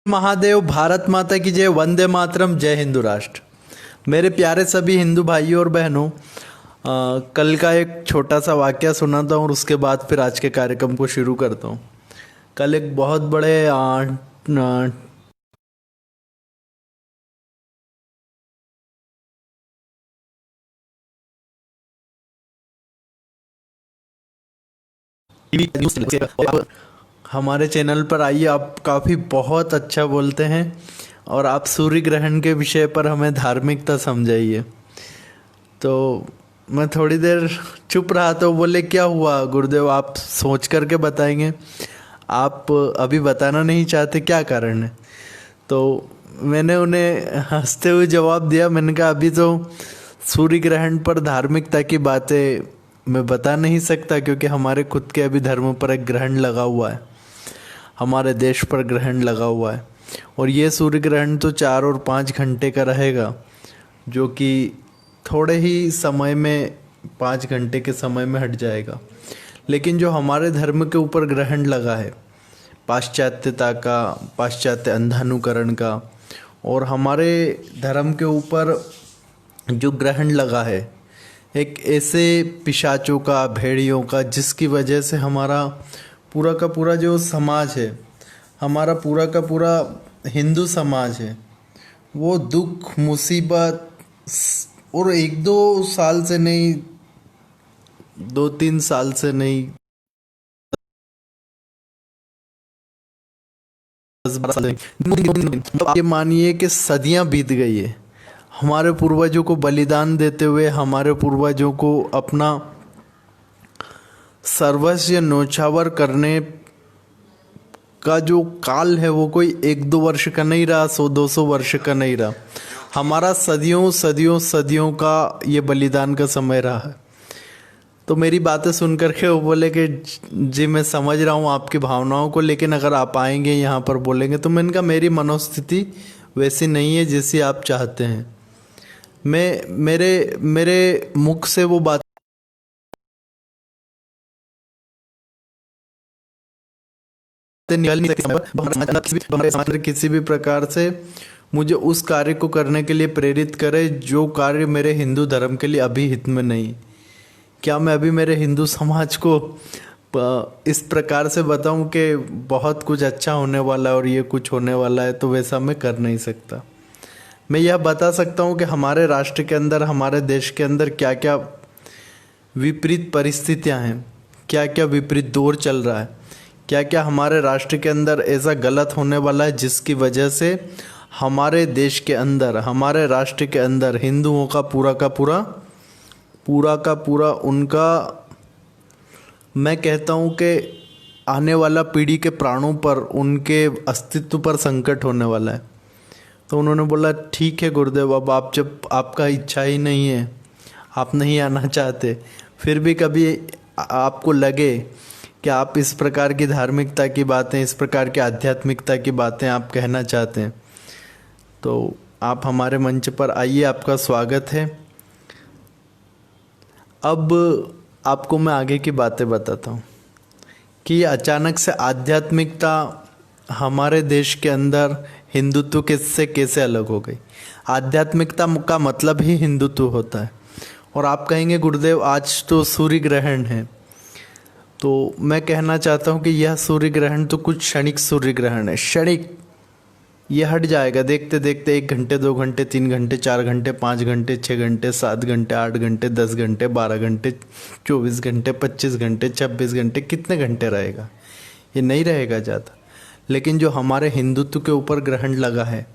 महादेव, भारत माता की जय, वंदे मातरम, जय हिंदू राष्ट्र। मेरे प्यारे सभी हिंदू भाइयों और बहनों, कल का एक छोटा सा वाकया सुनाता हूँ और उसके बाद फिर आज के कार्यक्रम को शुरू करता हूँ। कल एक बहुत बड़े हमारे चैनल पर आइए। आप काफ़ी बहुत अच्छा बोलते हैं और आप सूर्य ग्रहण के विषय पर हमें धार्मिकता समझाइए। तो मैं थोड़ी देर चुप रहा तो बोले, क्या हुआ गुरुदेव, आप सोच करके बताएंगे, आप अभी बताना नहीं चाहते, क्या कारण है? तो मैंने उन्हें हंसते हुए जवाब दिया, मैंने कहा अभी तो सूर्य ग्रहण पर धार्मिकता की बातें मैं बता नहीं सकता, क्योंकि हमारे खुद के अभी धर्म पर एक ग्रहण लगा हुआ है, हमारे देश पर ग्रहण लगा हुआ है। और ये सूर्य ग्रहण तो 4 और 5 घंटे का रहेगा, जो कि थोड़े ही समय में 5 घंटे के समय में हट जाएगा। लेकिन जो हमारे धर्म के ऊपर ग्रहण लगा है, पाश्चात्यता का, पाश्चात्य अंधानुकरण का, और हमारे धर्म के ऊपर जो ग्रहण लगा है एक ऐसे पिशाचों का, भेड़ियों का, जिसकी वजह से हमारा पूरा का पूरा जो समाज है, हमारा पूरा का पूरा हिंदू समाज है, वो दुख, मुसीबत, और 1-2 साल से नहीं, 2-3 साल से नहीं, 10-12 साल से, आप ये मानिए कि सदियां बीत गई है हमारे पूर्वजों को बलिदान देते हुए, हमारे पूर्वजों को अपना सर्वस्व न्योछावर करने का जो काल है वो कोई 1-2 वर्ष का नहीं रहा, 100-200 वर्ष का नहीं रहा, हमारा सदियों सदियों सदियों का ये बलिदान का समय रहा है। तो मेरी बातें सुन करके वो बोले कि जी मैं समझ रहा हूँ आपकी भावनाओं को, लेकिन अगर आप आएंगे यहाँ पर बोलेंगे, तो मैंने कहा मेरी मनोस्थिति वैसी नहीं है जैसी आप चाहते हैं। मैं मेरे मेरे मुख से वो बात निकल नहीं सकती, किसी भी प्रकार से मुझे उस कार्य को करने के लिए प्रेरित करे जो कार्य मेरे हिंदू धर्म के लिए अभी हित में नहीं। क्या मैं अभी मेरे हिंदू समाज को इस प्रकार से बताऊं कि बहुत कुछ अच्छा होने वाला है और ये कुछ होने वाला है? तो वैसा मैं कर नहीं सकता। मैं यह बता सकता हूं कि हमारे राष्ट्र के अंदर, हमारे देश के अंदर क्या क्या विपरीत परिस्थितियां हैं, क्या क्या विपरीत दौर चल रहा है, क्या क्या हमारे राष्ट्र के अंदर ऐसा गलत होने वाला है जिसकी वजह से हमारे देश के अंदर, हमारे राष्ट्र के अंदर हिंदुओं का पूरा उनका, मैं कहता हूँ कि आने वाला पीढ़ी के प्राणों पर, उनके अस्तित्व पर संकट होने वाला है। तो उन्होंने बोला ठीक है गुरुदेव, अब आप, जब आपका इच्छा ही नहीं है, आप नहीं आना चाहते, फिर भी कभी आपको लगे कि आप इस प्रकार की धार्मिकता की बातें, इस प्रकार की आध्यात्मिकता की बातें आप कहना चाहते हैं, तो आप हमारे मंच पर आइए, आपका स्वागत है। अब आपको मैं आगे की बातें बताता हूँ कि ये अचानक से आध्यात्मिकता हमारे देश के अंदर हिंदुत्व के से कैसे अलग हो गई। आध्यात्मिकता का मतलब ही हिंदुत्व होता है। और आप कहेंगे गुरुदेव आज तो सूर्य ग्रहण है, तो मैं कहना चाहता हूँ कि यह सूर्य ग्रहण तो कुछ क्षणिक सूर्य ग्रहण है, क्षणिक, ये हट जाएगा देखते देखते। 1 घंटे, 2 घंटे, 3 घंटे, 4 घंटे, 5 घंटे, 6 घंटे, 7 घंटे, 8 घंटे, 10 घंटे, 12 घंटे, 24 घंटे, 25 घंटे, 26 घंटे, कितने घंटे रहेगा? ये नहीं रहेगा ज़्यादा। लेकिन जो हमारे हिंदुत्व के ऊपर ग्रहण लगा है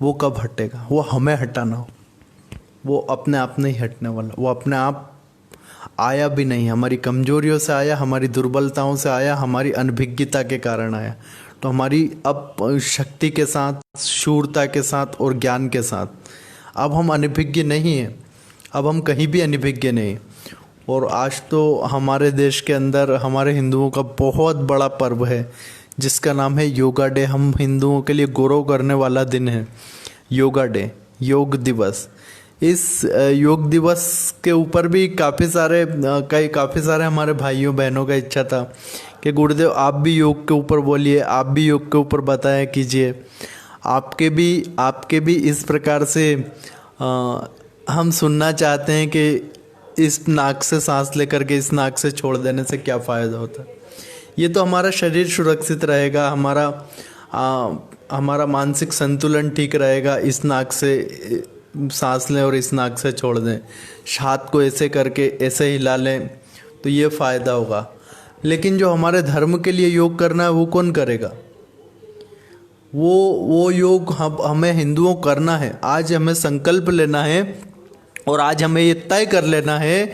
वो कब हटेगा? वो हमें हटाना हो, वो अपने आप नहीं हटने वाला। वो अपने आप आया भी नहीं, हमारी कमजोरियों से आया, हमारी दुर्बलताओं से आया, हमारी अनभिज्ञता के कारण आया। तो हमारी अब शक्ति के साथ, शूरता के साथ और ज्ञान के साथ अब हम अनभिज्ञ नहीं हैं, अब हम कहीं भी अनभिज्ञ नहीं। और आज तो हमारे देश के अंदर हमारे हिंदुओं का बहुत बड़ा पर्व है जिसका नाम है योगा डे। हम हिंदुओं के लिए गौरव करने वाला दिन है योगा डे, योग दिवस। इस योग दिवस के ऊपर भी काफ़ी सारे हमारे भाइयों बहनों का इच्छा था कि गुरुदेव आप भी योग के ऊपर बोलिए, आप भी योग के ऊपर बताया कीजिए। आपके भी इस प्रकार से हम सुनना चाहते हैं कि इस नाक से सांस लेकर के इस नाक से छोड़ देने से क्या फ़ायदा होता है। ये तो हमारा शरीर सुरक्षित रहेगा, हमारा मानसिक संतुलन ठीक रहेगा। इस नाक से सांस लें और इस नाक से छोड़ दें, हाथ को ऐसे करके ऐसे हिला लें, तो ये फ़ायदा होगा। लेकिन जो हमारे धर्म के लिए योग करना है वो कौन करेगा? वो योग हमें हिंदुओं करना है। आज हमें संकल्प लेना है और आज हमें ये तय कर लेना है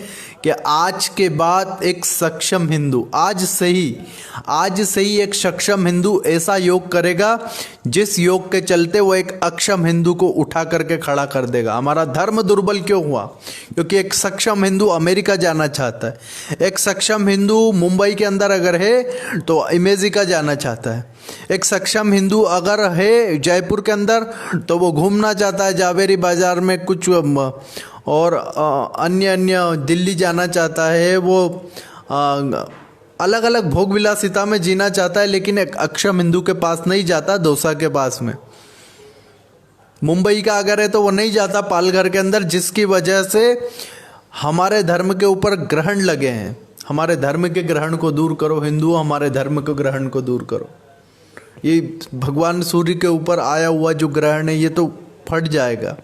कि आज के बाद एक सक्षम हिंदू, आज से ही एक सक्षम हिंदू ऐसा योग करेगा जिस योग के चलते वो एक अक्षम हिंदू को उठा करके खड़ा कर देगा। हमारा धर्म दुर्बल क्यों हुआ? क्योंकि एक सक्षम हिंदू अमेरिका जाना चाहता है, एक सक्षम हिंदू मुंबई के अंदर अगर है तो अमेरिका जाना चाहता है, एक सक्षम हिंदू अगर है जयपुर के अंदर तो वो घूमना चाहता है जावेरी बाजार में कुछ, और अन्य दिल्ली जाना चाहता है, वो अलग अलग भोग विलासिता में जीना चाहता है। लेकिन एक अक्षम हिंदू के पास नहीं जाता दौसा के पास में। मुंबई का अगर है तो वो नहीं जाता पालघर के अंदर, जिसकी वजह से हमारे धर्म के ऊपर ग्रहण लगे हैं। हमारे धर्म के ग्रहण को दूर करो हिंदुओं, हमारे धर्म के ग्रहण को दूर करो। ये भगवान सूर्य के ऊपर आया हुआ जो ग्रहण है ये तो फट जाएगा,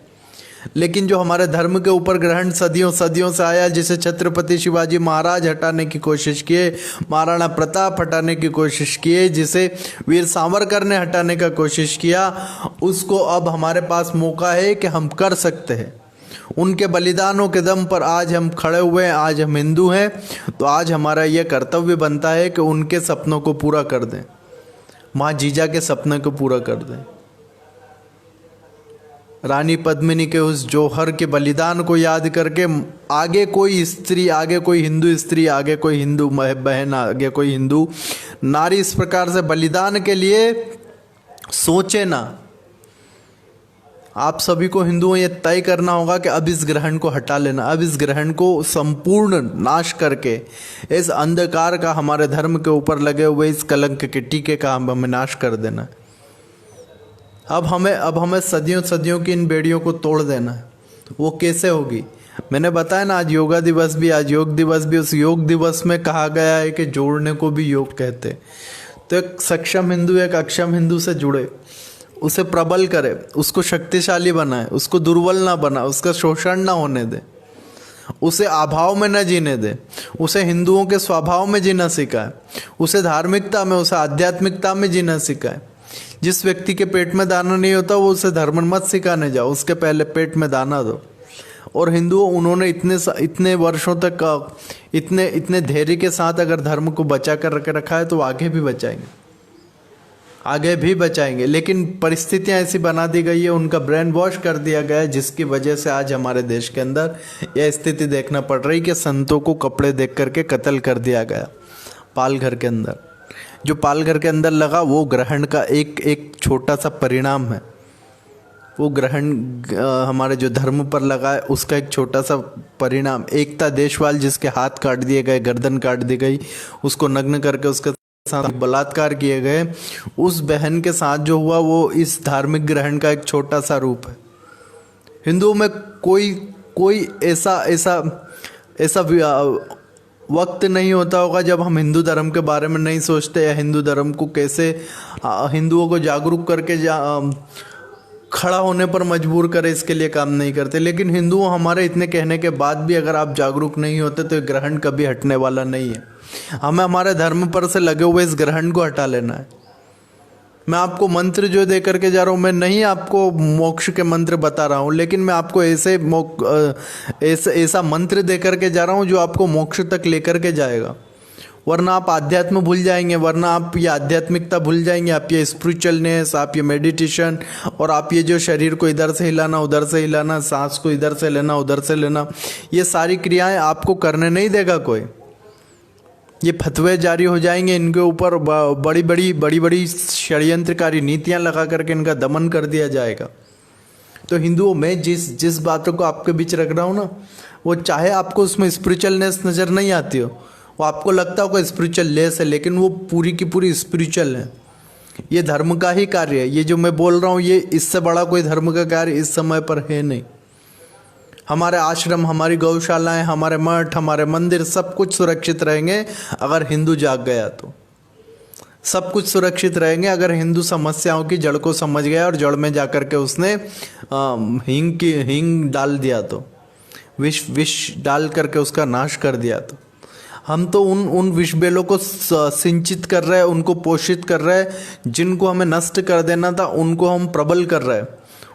लेकिन जो हमारे धर्म के ऊपर ग्रहण सदियों से आया, जिसे छत्रपति शिवाजी महाराज हटाने की कोशिश किए, महाराणा प्रताप हटाने की कोशिश किए, जिसे वीर सावरकर ने हटाने का कोशिश किया, उसको अब हमारे पास मौका है कि हम कर सकते हैं। उनके बलिदानों के दम पर आज हम खड़े हुए हैं, आज हम हिंदू हैं, तो आज हमारा यह कर्तव्य बनता है कि उनके सपनों को पूरा कर दें, माँ जीजा के सपने को पूरा कर दें। रानी पद्मिनी के उस जौहर के बलिदान को याद करके आगे कोई स्त्री, आगे कोई हिंदू स्त्री, आगे कोई हिंदू बहन, आगे कोई हिंदू नारी इस प्रकार से बलिदान के लिए सोचे ना। आप सभी को हिंदुओं ये तय करना होगा कि अब इस ग्रहण को हटा लेना, अब इस ग्रहण को संपूर्ण नाश करके इस अंधकार का, हमारे धर्म के ऊपर लगे हुए इस कलंक के टीके का हमें नाश कर देना। अब हमें सदियों की इन बेड़ियों को तोड़ देना है। वो कैसे होगी? मैंने बताया ना, आज योग दिवस भी, उस योग दिवस में कहा गया है कि जोड़ने को भी योग कहते। तो एक सक्षम हिंदू एक अक्षम हिंदू से जुड़े, उसे प्रबल करे, उसको शक्तिशाली बनाए, उसको दुर्बल ना बना, उसका शोषण ना होने दे, उसे अभाव में न जीने दे, उसे हिंदुओं के स्वभाव में जीना सिखाए, उसे धार्मिकता में, उसे आध्यात्मिकता में जीना सिखाए। जिस व्यक्ति के पेट में दाना नहीं होता वो उसे धर्म मत सिखाने जाओ, उसके पहले पेट में दाना दो। और हिंदुओं, उन्होंने इतने वर्षों तक इतने धैर्य के साथ अगर धर्म को बचा कर रखा है तो आगे भी बचाएंगे। लेकिन परिस्थितियां ऐसी बना दी गई है, उनका ब्रेन वॉश कर दिया गया है, जिसकी वजह से आज हमारे देश के अंदर यह स्थिति देखना पड़ रही कि संतों को कपड़े देख करके कत्ल कर दिया गया। पालघर के अंदर जो पालघर के अंदर लगा वो ग्रहण का एक छोटा सा परिणाम है। वो ग्रहण हमारे जो धर्म पर लगा है उसका एक छोटा सा परिणाम। एकता देशवाल जिसके हाथ काट दिए गए, गर्दन काट दी गई, उसको नग्न करके उसके साथ बलात्कार किए गए, उस बहन के साथ जो हुआ वो इस धार्मिक ग्रहण का एक छोटा सा रूप है। हिंदुओं में कोई ऐसा वक्त नहीं होता होगा जब हम हिंदू धर्म के बारे में नहीं सोचते, या हिंदू धर्म को कैसे हिंदुओं को जागरूक करके खड़ा होने पर मजबूर करे, इसके लिए काम नहीं करते। लेकिन हिंदुओं, हमारे इतने कहने के बाद भी अगर आप जागरूक नहीं होते तो ये ग्रहण कभी हटने वाला नहीं है। हमें हमारे धर्म पर से लगे हुए इस ग्रहण को हटा लेना है। मैं आपको मंत्र जो दे करके जा रहा हूँ, मैं नहीं आपको मोक्ष के मंत्र बता रहा हूँ, लेकिन मैं आपको ऐसा मंत्र दे करके जा रहा हूँ जो आपको मोक्ष तक लेकर के जाएगा। वरना आप आध्यात्म भूल जाएंगे, वरना आप ये आध्यात्मिकता भूल जाएंगे, आप ये स्पिरिचुअलनेस, आप ये मेडिटेशन, और आप ये जो शरीर को इधर से हिलाना उधर से हिलाना, सांस को इधर से लेना उधर से लेना, ये सारी क्रियाएं आपको करने नहीं देगा कोई। ये फतवे जारी हो जाएंगे, इनके ऊपर बड़ी बड़ी षड्यंत्रकारी नीतियां लगा करके इनका दमन कर दिया जाएगा। तो हिंदुओं में जिस जिस बातों को आपके बीच रख रहा हूँ ना, वो चाहे आपको उसमें स्पिरिचुअलनेस नज़र नहीं आती हो, वो आपको लगता होगा स्पिरिचुअल लेस है, लेकिन वो पूरी की पूरी स्पिरिचुअल है। ये धर्म का ही कार्य है। ये जो मैं बोल रहा हूँ, ये इससे बड़ा कोई धर्म का कार्य इस समय पर है नहीं। हमारे आश्रम, हमारी गौशालाएं, हमारे मठ, हमारे मंदिर, सब कुछ सुरक्षित रहेंगे अगर हिंदू जाग गया तो। सब कुछ सुरक्षित रहेंगे अगर हिंदू समस्याओं की जड़ को समझ गया और जड़ में जाकर के उसने हींग डाल दिया तो, विष डाल करके उसका नाश कर दिया तो। हम तो उन विष बेलों को सिंचित कर रहे हैं, उनको पोषित कर रहे हैं। जिनको हमें नष्ट कर देना था उनको हम प्रबल कर रहे हैं,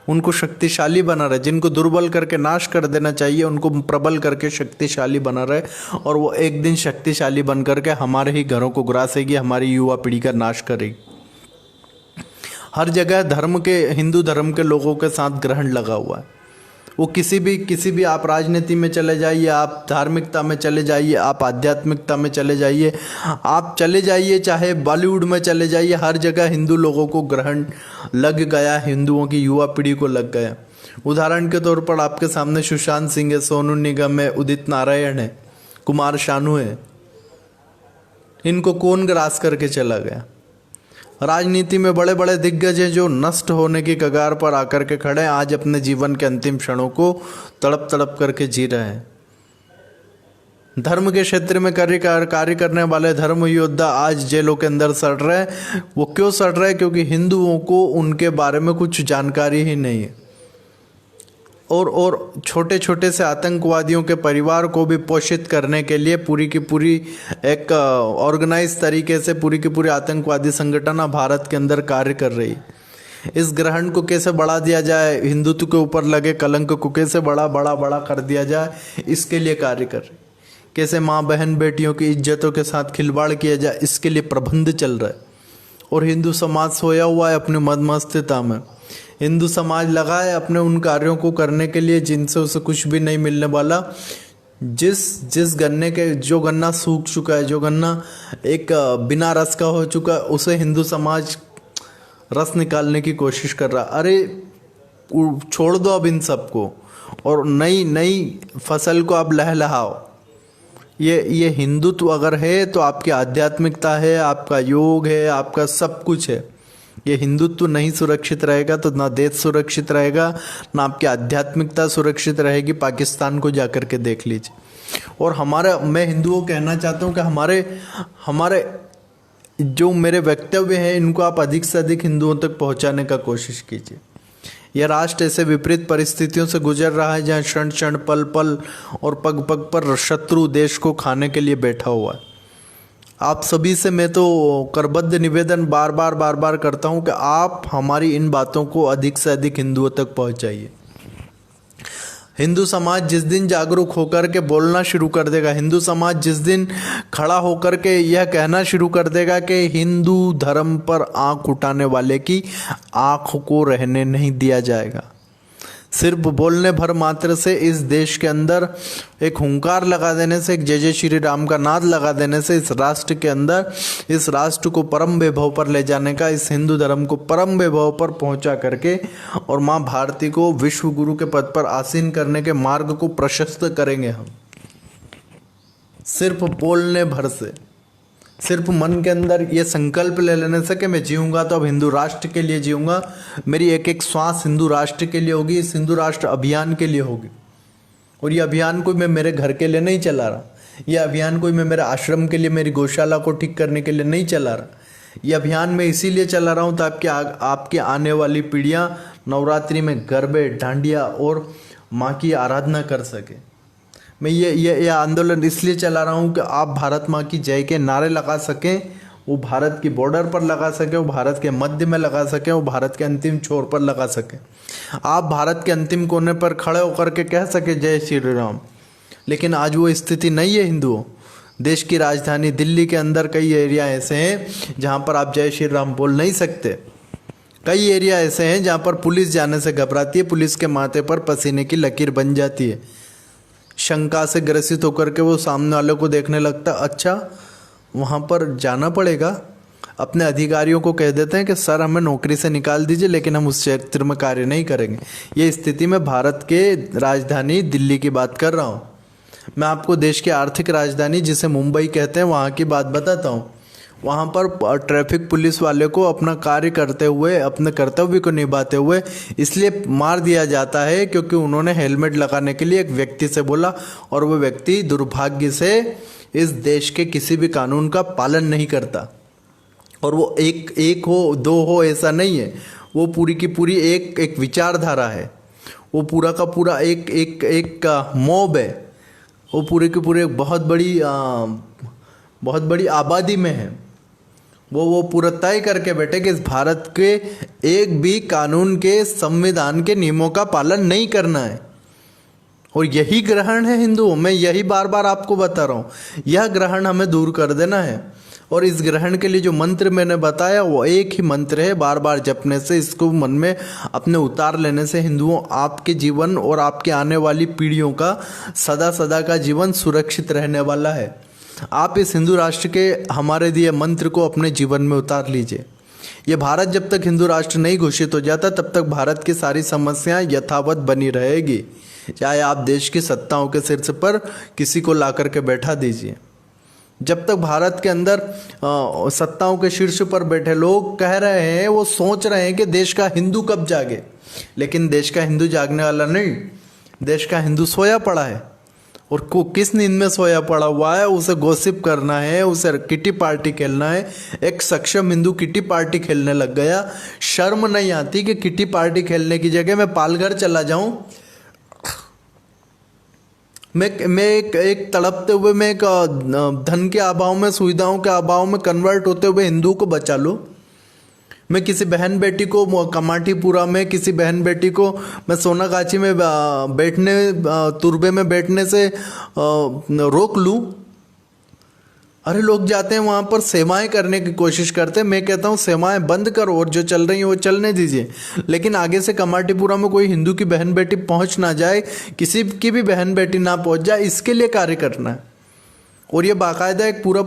उनको शक्तिशाली बना रहे। जिनको दुर्बल करके नाश कर देना चाहिए उनको प्रबल करके शक्तिशाली बना रहे, और वो एक दिन शक्तिशाली बन करके हमारे ही घरों को ग्रासेगी, हमारी युवा पीढ़ी का नाश करेगी। हर जगह धर्म के, हिंदू धर्म के लोगों के साथ ग्रहण लगा हुआ है। वो किसी भी आप राजनीति में चले जाइए, आप धार्मिकता में चले जाइए, आप आध्यात्मिकता में चले जाइए, आप चले जाइए, चाहे बॉलीवुड में चले जाइए, हर जगह हिंदू लोगों को ग्रहण लग गया, हिंदुओं की युवा पीढ़ी को लग गया। उदाहरण के तौर पर आपके सामने सुशांत सिंह है, सोनू निगम है, उदित नारायण है, कुमार शानू है। इनको कौन ग्रास करके चला गया? राजनीति में बड़े बड़े दिग्गज हैं जो नष्ट होने की कगार पर आकर के खड़े हैं, आज अपने जीवन के अंतिम क्षणों को तड़प तड़प करके जी रहे हैं। धर्म के क्षेत्र में कार्य करने वाले धर्म योद्धा आज जेलों के अंदर सड़ रहे हैं। वो क्यों सड़ रहे हैं? क्योंकि हिंदुओं को उनके बारे में कुछ जानकारी ही नहीं है। और छोटे छोटे से आतंकवादियों के परिवार को भी पोषित करने के लिए पूरी की पूरी एक ऑर्गेनाइज तरीके से पूरी की पूरी आतंकवादी संगठन भारत के अंदर कार्य कर रही है। इस ग्रहण को कैसे बढ़ा दिया जाए, हिंदुत्व के ऊपर लगे कलंक को कैसे बड़ा कर दिया जाए, इसके लिए कार्य कर रही। कैसे माँ बहन बेटियों की इज्जतों के साथ खिलवाड़ किया जाए, इसके लिए प्रबंध चल रहा है। और हिंदू समाज सोया हुआ है अपनी मदमस्तता में। हिंदू समाज लगा है अपने उन कार्यों को करने के लिए जिनसे उसे कुछ भी नहीं मिलने वाला। जिस गन्ने के, जो गन्ना सूख चुका है, जो गन्ना एक बिना रस का हो चुका है, उसे हिंदू समाज रस निकालने की कोशिश कर रहा। अरे छोड़ दो अब इन सबको और नई फसल को आप लहलहाओ। ये हिंदुत्व अगर है तो आपकी आध्यात्मिकता है, आपका योग है, आपका सब कुछ है। ये हिंदुत्व नहीं सुरक्षित रहेगा तो ना देश सुरक्षित रहेगा, ना आपकी आध्यात्मिकता सुरक्षित रहेगी। पाकिस्तान को जाकर के देख लीजिए। और मैं हिंदुओं को कहना चाहता हूँ कि हमारे जो मेरे वक्तव्य हैं इनको आप अधिक से अधिक हिंदुओं तक पहुँचाने का कोशिश कीजिए। यह राष्ट्र ऐसे विपरीत परिस्थितियों से गुजर रहा है जहाँ क्षण क्षण, पल पल और पग पग पर शत्रु देश को खाने के लिए बैठा हुआ है। आप सभी से मैं तो करबद्ध निवेदन बार बार करता हूं कि आप हमारी इन बातों को अधिक से अधिक हिंदुओं तक पहुंचाइए। हिंदू समाज जिस दिन जागरूक होकर के बोलना शुरू कर देगा, हिंदू समाज जिस दिन खड़ा होकर के यह कहना शुरू कर देगा कि हिंदू धर्म पर आंख उठाने वाले की आंख को रहने नहीं दिया जाएगा, सिर्फ बोलने भर मात्र से इस देश के अंदर एक हुंकार लगा देने से, एक जय जय श्री राम का नाद लगा देने से इस राष्ट्र के अंदर, इस राष्ट्र को परम वैभव पर ले जाने का, इस हिंदू धर्म को परम वैभव पर पहुंचा करके और माँ भारती को विश्व गुरु के पद पर आसीन करने के मार्ग को प्रशस्त करेंगे हम। सिर्फ बोलने भर से, सिर्फ मन के अंदर ये संकल्प ले लेने से कि मैं जीऊंगा तो अब हिंदू राष्ट्र के लिए जीऊंगा, मेरी एक एक श्वास हिंदू राष्ट्र के लिए होगी, इस हिंदू राष्ट्र अभियान के लिए होगी। और ये अभियान कोई मैं मेरे घर के लिए नहीं चला रहा, ये अभियान कोई मैं मेरे आश्रम के लिए, मेरी गौशाला को ठीक करने के लिए नहीं चला रहा। ये अभियान मैं इसीलिए चला रहा हूँ ताकि आपकी आने वाली पीढ़ियाँ नवरात्रि में गरबे, डांडिया और माँ की आराधना कर सके। मैं ये आंदोलन इसलिए चला रहा हूँ कि आप भारत माँ की जय के नारे लगा सकें, वो भारत की बॉर्डर पर लगा सकें, वो भारत के मध्य में लगा सकें, वो भारत के अंतिम छोर पर लगा सकें। आप भारत के अंतिम कोने पर खड़े होकर के कह सके जय श्री राम। लेकिन आज वो स्थिति नहीं है हिंदुओं। देश की राजधानी दिल्ली के अंदर कई एरिया ऐसे हैं जहाँ पर आप जय श्री राम बोल नहीं सकते। कई एरिया ऐसे हैं जहाँ पर पुलिस जाने से घबराती है, पुलिस के माथे पर पसीने की लकीर बन जाती है। शंका से ग्रसित होकर के वो सामने वाले को देखने लगता, अच्छा वहाँ पर जाना पड़ेगा, अपने अधिकारियों को कह देते हैं कि सर हमें नौकरी से निकाल दीजिए, लेकिन हम उस क्षेत्र में कार्य नहीं करेंगे। ये स्थिति में भारत के राजधानी दिल्ली की बात कर रहा हूँ। मैं आपको देश की आर्थिक राजधानी जिसे मुंबई कहते हैं वहाँ की बात बताता हूँ। वहाँ पर ट्रैफिक पुलिस वाले को अपना कार्य करते हुए, अपने कर्तव्य को निभाते हुए इसलिए मार दिया जाता है क्योंकि उन्होंने हेलमेट लगाने के लिए एक व्यक्ति से बोला, और वो व्यक्ति दुर्भाग्य से इस देश के किसी भी कानून का पालन नहीं करता। और वो एक हो दो हो ऐसा नहीं है, वो पूरी की पूरी एक विचारधारा है, वो पूरा का पूरा एक मॉब है, वो पूरे के पूरे बहुत बड़ी आबादी में है। वो पूरा तय करके बैठे कि इस भारत के एक भी कानून के, संविधान के नियमों का पालन नहीं करना है। और यही ग्रहण है हिंदुओं में, यही बार बार आपको बता रहा हूँ, यह ग्रहण हमें दूर कर देना है। और इस ग्रहण के लिए जो मंत्र मैंने बताया वो एक ही मंत्र है, बार बार जपने से, इसको मन में अपने उतार लेने से हिंदुओं आपके जीवन और आपके आने वाली पीढ़ियों का सदा सदा का जीवन सुरक्षित रहने वाला है। आप इस हिंदू राष्ट्र के हमारे दिए मंत्र को अपने जीवन में उतार लीजिए। ये भारत जब तक हिंदू राष्ट्र नहीं घोषित हो जाता तब तक भारत की सारी समस्याएं यथावत बनी रहेगी, चाहे आप देश की सत्ताओं के शीर्ष पर किसी को ला करके बैठा दीजिए। जब तक भारत के अंदर सत्ताओं के शीर्ष पर बैठे लोग कह रहे हैं, वो सोच रहे हैं कि देश का हिंदू कब जागे, लेकिन देश का हिंदू जागने वाला नहीं, देश का हिंदू सोया पड़ा है। और को किस नींद में सोया पड़ा हुआ है, उसे गॉसिप करना है, उसे किटी पार्टी खेलना है। एक सक्षम हिंदू किटी पार्टी खेलने लग गया। शर्म नहीं आती कि किटी पार्टी खेलने की जगह मैं पालघर चला जाऊं, मैं एक तड़पते हुए, मैं एक धन के अभाव में, सुविधाओं के अभाव में कन्वर्ट होते हुए हिंदू को बचा लूं। मैं किसी बहन बेटी को कमाटीपुरा में, किसी बहन बेटी को मैं सोनागाछी में बैठने, तुरबे में बैठने से रोक लूं। अरे लोग जाते हैं वहाँ पर सेवाएं करने की कोशिश करते हैं। मैं कहता हूँ सेवाएं बंद करो और जो चल रही है वो चलने दीजिए, लेकिन आगे से कमाटीपुरा में कोई हिंदू की बहन बेटी पहुँच ना जाए, किसी की भी बहन बेटी ना पहुँच जाए, इसके लिए कार्य करना है। और ये बाकायदा एक पूरा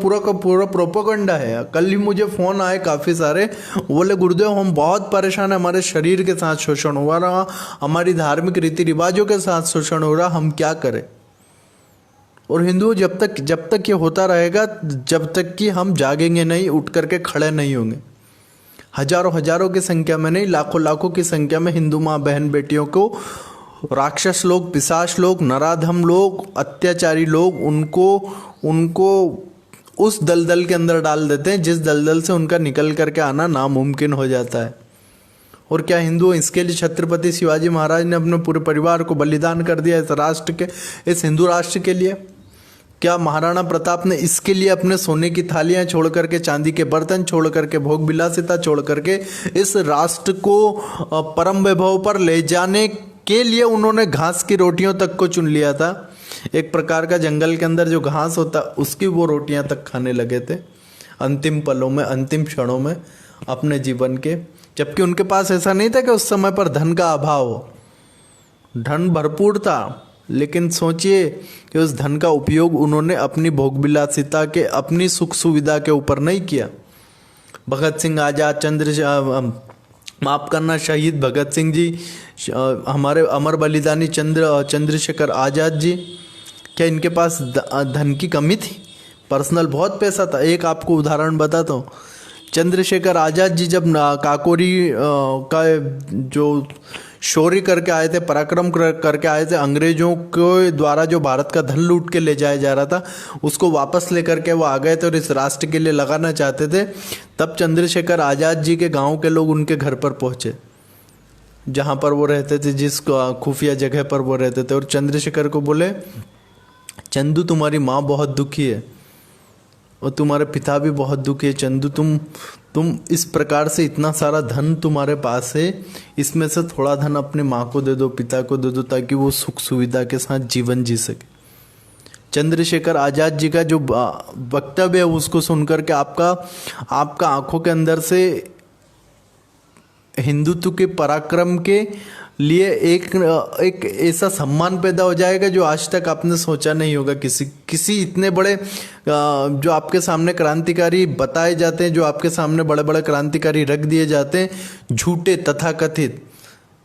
प्रोपेगेंडा है। कल ही मुझे फ़ोन आए काफ़ी सारे, बोले गुरुदेव हम बहुत परेशान हैं, हमारे शरीर के साथ शोषण हो रहा, हमारी धार्मिक रीति रिवाजों के साथ शोषण हो रहा, हम क्या करें। और हिंदुओं जब तक ये होता रहेगा, जब तक कि हम जागेंगे नहीं, उठ करके खड़े नहीं होंगे। हजारों की संख्या में नहीं, लाखों की संख्या में हिंदू माँ बहन बेटियों को राक्षस लोग, पिशाच लोग, नराधम लोग, अत्याचारी लोग उनको उस दलदल के अंदर डाल देते हैं जिस दलदल से उनका निकल करके आना नामुमकिन हो जाता है। और क्या हिंदू इसके लिए छत्रपति शिवाजी महाराज ने अपने पूरे परिवार को बलिदान कर दिया इस राष्ट्र के, इस हिंदू राष्ट्र के लिए? क्या महाराणा प्रताप ने इसके लिए अपने सोने की थालियां छोड़ करके, चांदी के बर्तन छोड़ करके, भोग विलासिता छोड़ करके इस राष्ट्र को परम वैभव पर ले जाने के लिए उन्होंने घास की रोटियों तक को चुन लिया था? एक प्रकार का जंगल के अंदर जो घास होता उसकी वो रोटियां तक खाने लगे थे अंतिम पलों में, अंतिम क्षणों में अपने जीवन के। जबकि उनके पास ऐसा नहीं था कि उस समय पर धन का अभाव हो, धन भरपूर था, लेकिन सोचिए कि उस धन का उपयोग उन्होंने अपनी भोग विलासिता के, अपनी सुख सुविधा के ऊपर नहीं किया। भगत सिंह आजाद, माफ करना, शहीद भगत सिंह जी, हमारे अमर बलिदानी चंद्रशेखर आजाद जी, क्या इनके पास धन की कमी थी? पर्सनल बहुत पैसा था। एक आपको उदाहरण बताता हूँ। चंद्रशेखर आजाद जी जब काकोरी का जो शौर्य करके आए थे, पराक्रम करके आए थे, अंग्रेजों के द्वारा जो भारत का धन लूट के ले जाया जा रहा था उसको वापस लेकर के वो आ गए थे और इस राष्ट्र के लिए लगाना चाहते थे। तब चंद्रशेखर आजाद जी के गांव के लोग उनके घर पर पहुंचे, जहां पर वो रहते थे, जिस खुफिया जगह पर वो रहते थे, और चंद्रशेखर को बोले, चंदू तुम्हारी माँ बहुत दुखी है और तुम्हारे पिता भी बहुत दुखी है। चंदू तुम इस प्रकार से, इतना सारा धन तुम्हारे पास है, इसमें से थोड़ा धन अपने माँ को दे दो, पिता को दे दो, ताकि वो सुख सुविधा के साथ जीवन जी सके। चंद्रशेखर आजाद जी का जो वक्तव्य है उसको सुनकर के आपका आंखों के अंदर से हिंदुत्व के पराक्रम के लिए एक ऐसा सम्मान पैदा हो जाएगा जो आज तक आपने सोचा नहीं होगा। किसी इतने बड़े जो आपके सामने क्रांतिकारी बताए जाते हैं, जो आपके सामने बड़े बड़े क्रांतिकारी रख दिए जाते हैं, झूठे तथाकथित,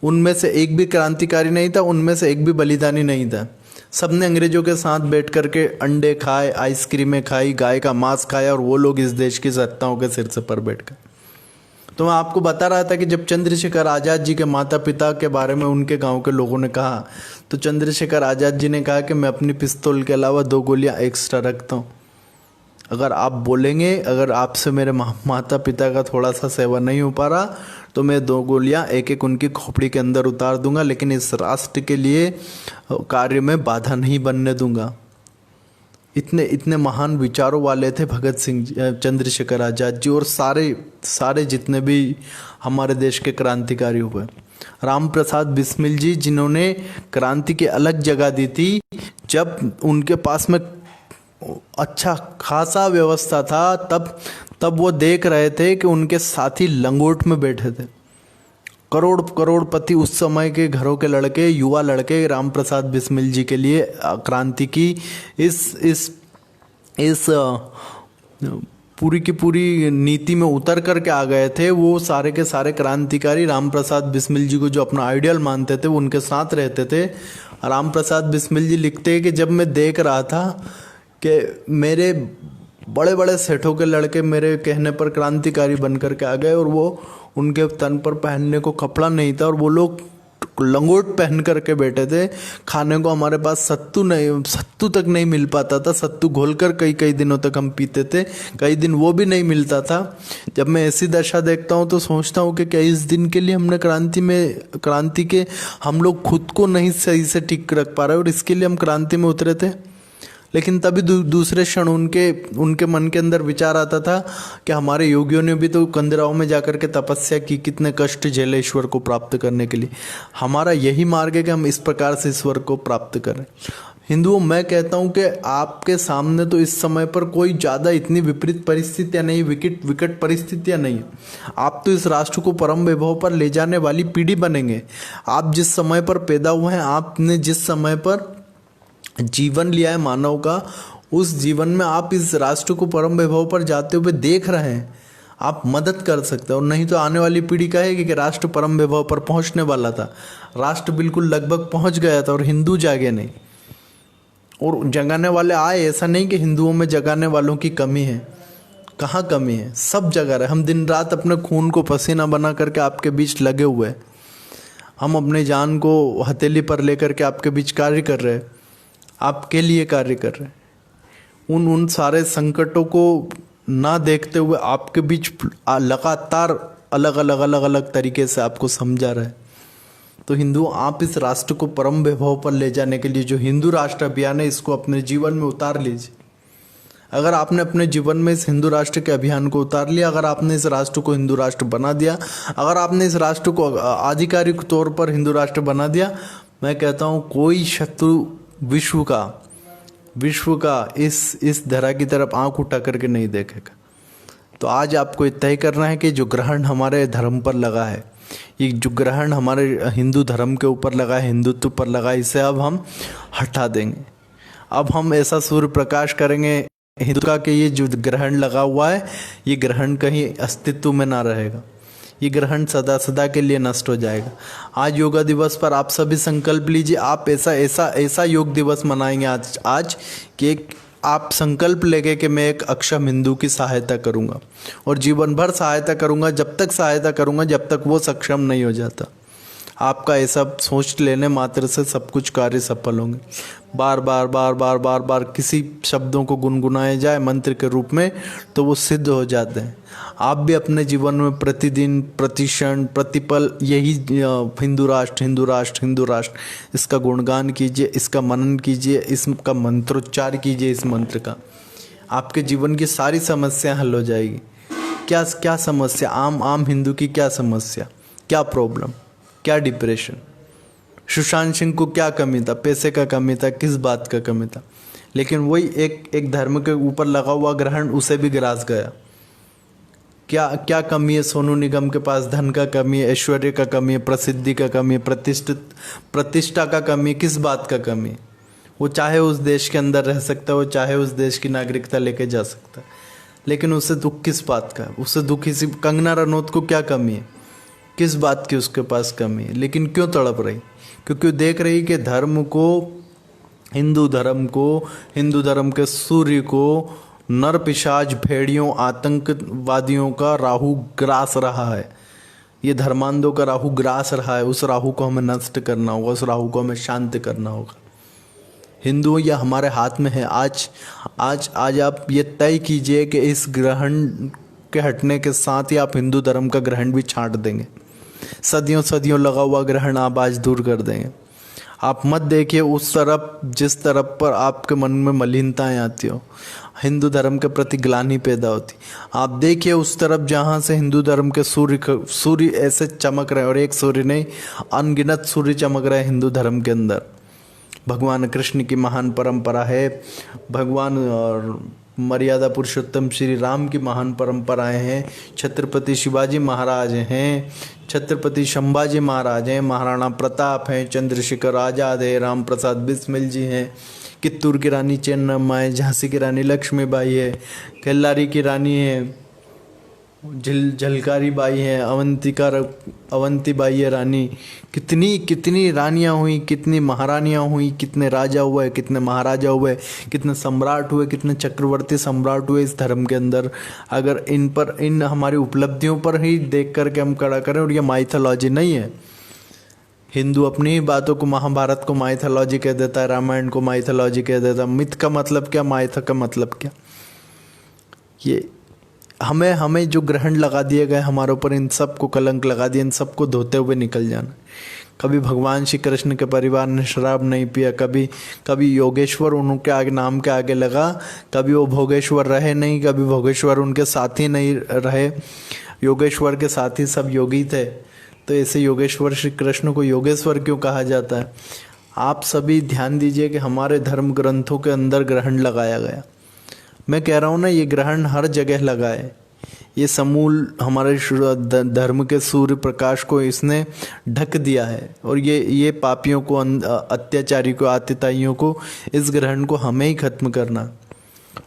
उनमें से एक भी क्रांतिकारी नहीं था, उनमें से एक भी बलिदानी नहीं था। सबने अंग्रेजों के साथ बैठ करके अंडे खाए, आइसक्रीमें खाई, गाय का मांस खाया, और वो लोग इस देश की सत्ताओं के सिर से पर बैठ कर। तो मैं आपको बता रहा था कि जब चंद्रशेखर आज़ाद जी के माता पिता के बारे में उनके गांव के लोगों ने कहा, तो चंद्रशेखर आज़ाद जी ने कहा कि मैं अपनी पिस्तौल के अलावा 2 गोलियां एक्स्ट्रा रखता हूँ। अगर आप बोलेंगे, अगर आपसे मेरे माता पिता का थोड़ा सा सेवा नहीं हो पा रहा, तो मैं 2 गोलियां एक एक उनकी खोपड़ी के अंदर उतार दूंगा, लेकिन इस राष्ट्र के लिए कार्य में बाधा नहीं बनने दूंगा। इतने महान विचारों वाले थे भगत सिंह, चंद्रशेखर आज़ाद जी, और सारे जितने भी हमारे देश के क्रांतिकारी हुए। राम प्रसाद बिस्मिल जी, जिन्होंने क्रांति की अलग जगह दी थी, जब उनके पास में अच्छा खासा व्यवस्था था, तब वो देख रहे थे कि उनके साथी लंगोट में बैठे थे। करोड़पति उस समय के घरों के लड़के, युवा लड़के राम प्रसाद बिस्मिल जी के लिए क्रांति की इस पूरी की पूरी नीति में उतर करके आ गए थे। वो सारे के सारे क्रांतिकारी राम प्रसाद बिस्मिल जी को जो अपना आइडियल मानते थे, वो उनके साथ रहते थे। राम प्रसाद बिस्मिल जी लिखते हैं कि जब मैं देख रहा था कि मेरे बड़े बड़े सेठों के लड़के मेरे कहने पर क्रांतिकारी बन करके आ गए, और वो उनके तन पर पहनने को कपड़ा नहीं था, और वो लोग लंगोट पहन करके बैठे थे। खाने को हमारे पास सत्तू तक नहीं मिल पाता था। सत्तू घोलकर कई दिनों तक हम पीते थे, कई दिन वो भी नहीं मिलता था। जब मैं ऐसी दशा देखता हूँ तो सोचता हूँ कि क्या इस दिन के लिए हमने क्रांति के हम लोग खुद को नहीं सही से ठीक रख पा रहे, और इसके लिए हम क्रांति में उतरे थे। लेकिन तभी दूसरे क्षण उनके मन के अंदर विचार आता था कि हमारे योगियों ने भी तो कंदराओं में जाकर के तपस्या की, कितने कष्ट झेले ईश्वर को प्राप्त करने के लिए। हमारा यही मार्ग है कि हम इस प्रकार से ईश्वर को प्राप्त करें। हिंदुओं, मैं कहता हूं कि आपके सामने तो इस समय पर कोई ज़्यादा इतनी विपरीत परिस्थितियां नहीं, विकट परिस्थितियां नहीं। आप तो इस राष्ट्र को परम वैभव पर ले जाने वाली पीढ़ी बनेंगे। आप जिस समय पर पैदा हुए हैं, आपने जिस समय पर जीवन लिया है मानव का, उस जीवन में आप इस राष्ट्र को परम वैभव पर जाते हुए देख रहे हैं। आप मदद कर सकते हो, और नहीं तो आने वाली पीढ़ी कहेगी कि राष्ट्र परम वैभव पर पहुंचने वाला था, राष्ट्र बिल्कुल लगभग पहुंच गया था और हिंदू जागे नहीं। और जगाने वाले आए, ऐसा नहीं कि हिंदुओं में जगाने वालों की कमी है, कहाँ कमी है, सब जगा रहे। हम दिन रात अपने खून को पसीना बना करके आपके बीच लगे हुए हैं। हम अपने जान को हथेली पर लेकर के आपके बीच कार्य कर रहे हैं, आपके लिए कार्य कर रहे हैं। उन सारे संकटों को ना देखते हुए आपके बीच लगातार अलग तरीके से आपको समझा रहे हैं। तो हिंदू, आप इस राष्ट्र को परम वैभव पर ले जाने के लिए जो हिंदू राष्ट्र अभियान है, इसको अपने जीवन में उतार लीजिए। अगर आपने अपने जीवन में इस हिंदू राष्ट्र के अभियान को उतार लिया, अगर आपने इस राष्ट्र को हिंदू राष्ट्र बना दिया, अगर आपने इस राष्ट्र को आधिकारिक तौर पर हिंदू राष्ट्र बना दिया, मैं कहता हूँ कोई शत्रु विश्व का इस धरा की तरफ आंख उठा करके नहीं देखेगा। तो आज आपको तय करना है कि जो ग्रहण हमारे धर्म पर लगा है, ये जो ग्रहण हमारे हिंदू धर्म के ऊपर लगा है, हिंदुत्व पर लगा है, इसे अब हम हटा देंगे। अब हम ऐसा सूर्य प्रकाश करेंगे हिंदू का कि ये जो ग्रहण लगा हुआ है, ये ग्रहण कहीं अस्तित्व में ना रहेगा, ये ग्रहण सदा के लिए नष्ट हो जाएगा। आज योगा दिवस पर आप सभी संकल्प लीजिए। आप ऐसा योग दिवस मनाएंगे आज कि आप संकल्प लेके कि मैं एक अक्षम हिंदू की सहायता करूंगा, और जीवन भर सहायता करूंगा, जब तक सहायता करूंगा जब तक वो सक्षम नहीं हो जाता। आपका ऐसा सोच लेने मात्र से सब कुछ कार्य सफल होंगे। बार बार किसी शब्दों को गुनगुनाए जाए मंत्र के रूप में, तो वो सिद्ध हो जाते हैं। आप भी अपने जीवन में प्रतिदिन, प्रतिक्षण, प्रतिपल यही हिंदू राष्ट्र इसका गुणगान कीजिए, इसका मनन कीजिए, इसका मंत्रोच्चार कीजिए। इस मंत्र का आपके जीवन की सारी समस्या हल हो जाएगी। क्या समस्या, आम हिंदू की क्या समस्या, क्या प्रॉब्लम, क्या डिप्रेशन, सुशांत सिंह को क्या कमी था, पैसे का कमी था, किस बात का कमी था, लेकिन वही एक धर्म के ऊपर लगा हुआ ग्रहण उसे भी ग्रास गया। क्या क्या कमी है सोनू निगम के पास? धन का कमी है, ऐश्वर्य का कमी है, प्रसिद्धि का कमी है, प्रतिष्ठा का कमी है, किस बात का कमी है? वो चाहे उस देश के अंदर रह सकता है, वो चाहे उस देश की नागरिकता लेके जा सकता है, लेकिन उसे दुख किस बात का है? उसे दुख इसी कंगना रनौत को क्या कमी है? किस बात की उसके पास कमी है? लेकिन क्यों तड़प रही? क्योंकि वो देख रही कि धर्म को, हिंदू धर्म को, हिंदू धर्म के सूर्य को नर पिशाच भेड़ियों आतंकवादियों का राहु ग्रास रहा है। ये धर्मांधों का राहु ग्रास रहा है। उस राहु को हमें नष्ट करना होगा, उस राहु को हमें शांत करना होगा। हिंदुओं, यह हमारे हाथ में है। आज आज आज आप ये तय कीजिए कि इस ग्रहण के हटने के साथ ही आप हिंदू धर्म का ग्रहण भी छांट देंगे। सदियों सदियों लगा हुआ ग्रहण आप आज दूर कर देंगे। आप मत देखिए उस तरफ जिस तरफ पर आपके मन में मलिनताएं आती हो, हिंदू धर्म के प्रति ग्लानि पैदा होती। आप देखिए उस तरफ जहाँ से हिंदू धर्म के सूर्य ऐसे चमक रहे हैं, और एक सूर्य नहीं, अनगिनत सूर्य चमक रहे हैं हिंदू धर्म के अंदर। भगवान कृष्ण की महान परंपरा है, भगवान और मर्यादा पुरुषोत्तम श्री राम की महान परंपराएं हैं, छत्रपति शिवाजी महाराज हैं, छत्रपति संभाजी महाराज हैं, महाराणा प्रताप हैं, चंद्रशेखर आज़ाद है, राम प्रसाद बिस्मिल जी हैं, कित्तूर की रानी चेन्नम्मा है, झांसी की रानी लक्ष्मीबाई है, कल्लारी की रानी है झलकारी बाई है, अवंतीबाई है रानी। कितनी कितनी रानियाँ हुई, कितनी महारानियाँ हुई, कितने राजा हुए, कितने महाराजा हुए, कितने सम्राट हुए, कितने चक्रवर्ती सम्राट हुए इस धर्म के अंदर। अगर इन हमारी उपलब्धियों पर ही देख करके हम खड़ा करें, और ये माइथोलॉजी नहीं है। हिंदू अपनी ही बातों को, महाभारत को माइथोलॉजी कह देता है, रामायण को माइथोलॉजी कह देता है। मिथ का मतलब क्या, माइथ का मतलब क्या? ये हमें जो ग्रहण लगा दिए गए हमारे ऊपर, इन सब को कलंक लगा दिया, इन सब को धोते हुए निकल जाना। कभी भगवान श्री कृष्ण के परिवार ने शराब नहीं पिया, कभी योगेश्वर उनके आगे नाम के आगे लगा, कभी वो भोगेश्वर रहे नहीं, कभी भोगेश्वर उनके साथी नहीं रहे। योगेश्वर के साथी सब योगी थे, तो ऐसे योगेश्वर श्री कृष्ण को योगेश्वर क्यों कहा जाता है? आप सभी ध्यान दीजिए कि हमारे धर्म ग्रंथों के अंदर ग्रहण लगाया गया। मैं कह रहा हूँ ना, ये ग्रहण हर जगह लगा है। ये समूल हमारे धर्म के सूर्य प्रकाश को इसने ढक दिया है, और ये पापियों को, अत्याचारी को, आतिताइयों को, इस ग्रहण को हमें ही खत्म करना।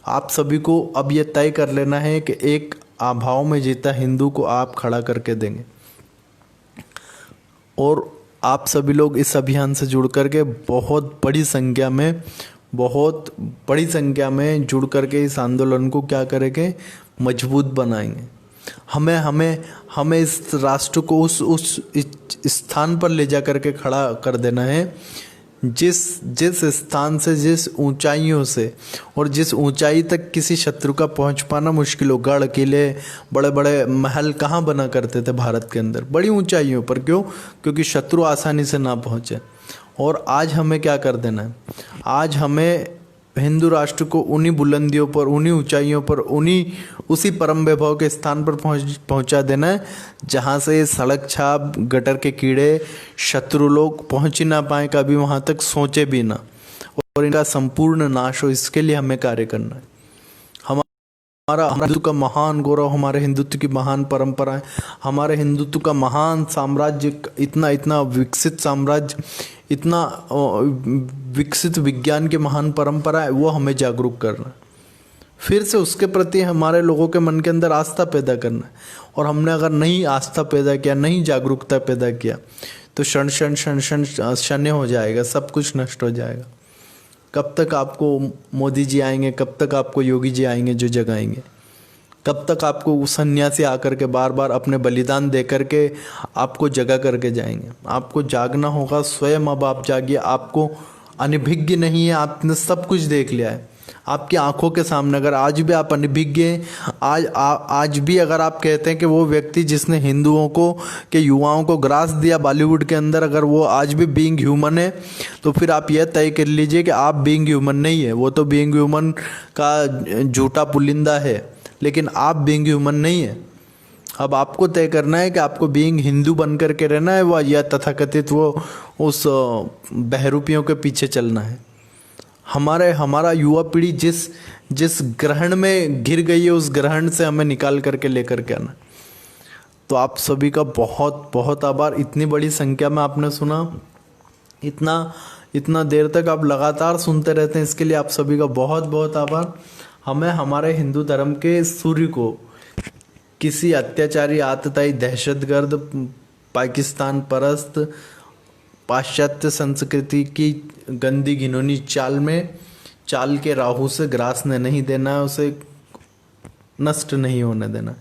आप सभी को अब ये तय कर लेना है कि एक अभाव में जीता हिंदू को आप खड़ा करके देंगे, और आप सभी लोग इस अभियान से जुड़ करके बहुत बड़ी संख्या में जुड़ करके इस आंदोलन को क्या करेंगे, मजबूत बनाएंगे। हमें इस राष्ट्र को उस स्थान पर ले जा करके खड़ा कर देना है, जिस स्थान से, जिस ऊंचाइयों से, और जिस ऊंचाई तक किसी शत्रु का पहुंच पाना मुश्किल हो। गढ़ किले, बड़े बड़े महल कहाँ बना करते थे भारत के अंदर? बड़ी ऊंचाइयों पर। क्यों? क्योंकि शत्रु आसानी से ना पहुंचे। और आज हमें क्या कर देना है? आज हमें हिंदू राष्ट्र को उन्हीं बुलंदियों पर, उन्हीं ऊंचाइयों पर, उसी परम वैभव के स्थान पर पहुंचा देना है, जहां से सड़क छाप, गटर के कीड़े, शत्रु लोग पहुंच ही ना पाए, कभी वहां तक सोचे भी ना, और इनका संपूर्ण नाश हो। इसके लिए हमें कार्य करना है। हमारा हिंदुत्व का महान गौरव, हमारे हिंदुत्व की महान परंपराएं, हमारे हिंदुत्व का महान साम्राज्य, इतना विकसित साम्राज्य, इतना विकसित विज्ञान की महान परंपरा है, वो हमें जागरूक करना है। फिर से उसके प्रति हमारे लोगों के मन के अंदर आस्था पैदा करना है। और हमने अगर नहीं आस्था पैदा किया, नहीं जागरूकता पैदा किया, तो क्षण हो जाएगा, सब कुछ नष्ट हो जाएगा। कब तक आपको मोदी जी आएंगे, कब तक आपको योगी जी आएंगे जो जगाएंगे? कब तक आपको सन्यासी आकर के बार बार अपने बलिदान दे करके आपको जगा करके जाएंगे? आपको जागना होगा स्वयं। अब आप जागिए। आपको अनभिज्ञ नहीं है, आपने सब कुछ देख लिया है आपकी आंखों के सामने। अगर आज भी आप अनभिज्ञ हैं, आज भी अगर आप कहते हैं कि वो व्यक्ति जिसने हिंदुओं को, के युवाओं को ग्रास दिया बॉलीवुड के अंदर, अगर वो आज भी बीइंग ह्यूमन है, तो फिर आप यह तय कर लीजिए कि आप बीइंग ह्यूमन नहीं है। वो तो बीइंग ह्यूमन का झूठा पुलिंदा है, लेकिन आप बीइंग ह्यूमन नहीं है। अब आपको तय करना है कि आपको बीइंग हिंदू बन करके रहना है, या तथाकथित वो उस बहरूपियों के पीछे चलना है। हमारा युवा पीढ़ी जिस जिस ग्रहण में घिर गई है, उस ग्रहण से हमें निकाल करके लेकर के आना। तो आप सभी का बहुत बहुत आभार। इतनी बड़ी संख्या में आपने सुना, इतना इतना देर तक आप लगातार सुनते रहते हैं, इसके लिए आप सभी का बहुत बहुत आभार। हमें हमारे हिंदू धर्म के सूर्य को किसी अत्याचारी, आतताई, दहशतगर्द, पाकिस्तान परस्त, पाश्चात्य संस्कृति की गंदी घिनौनी चाल के राहु से ग्रासने नहीं देना है, उसे नष्ट नहीं होने देना।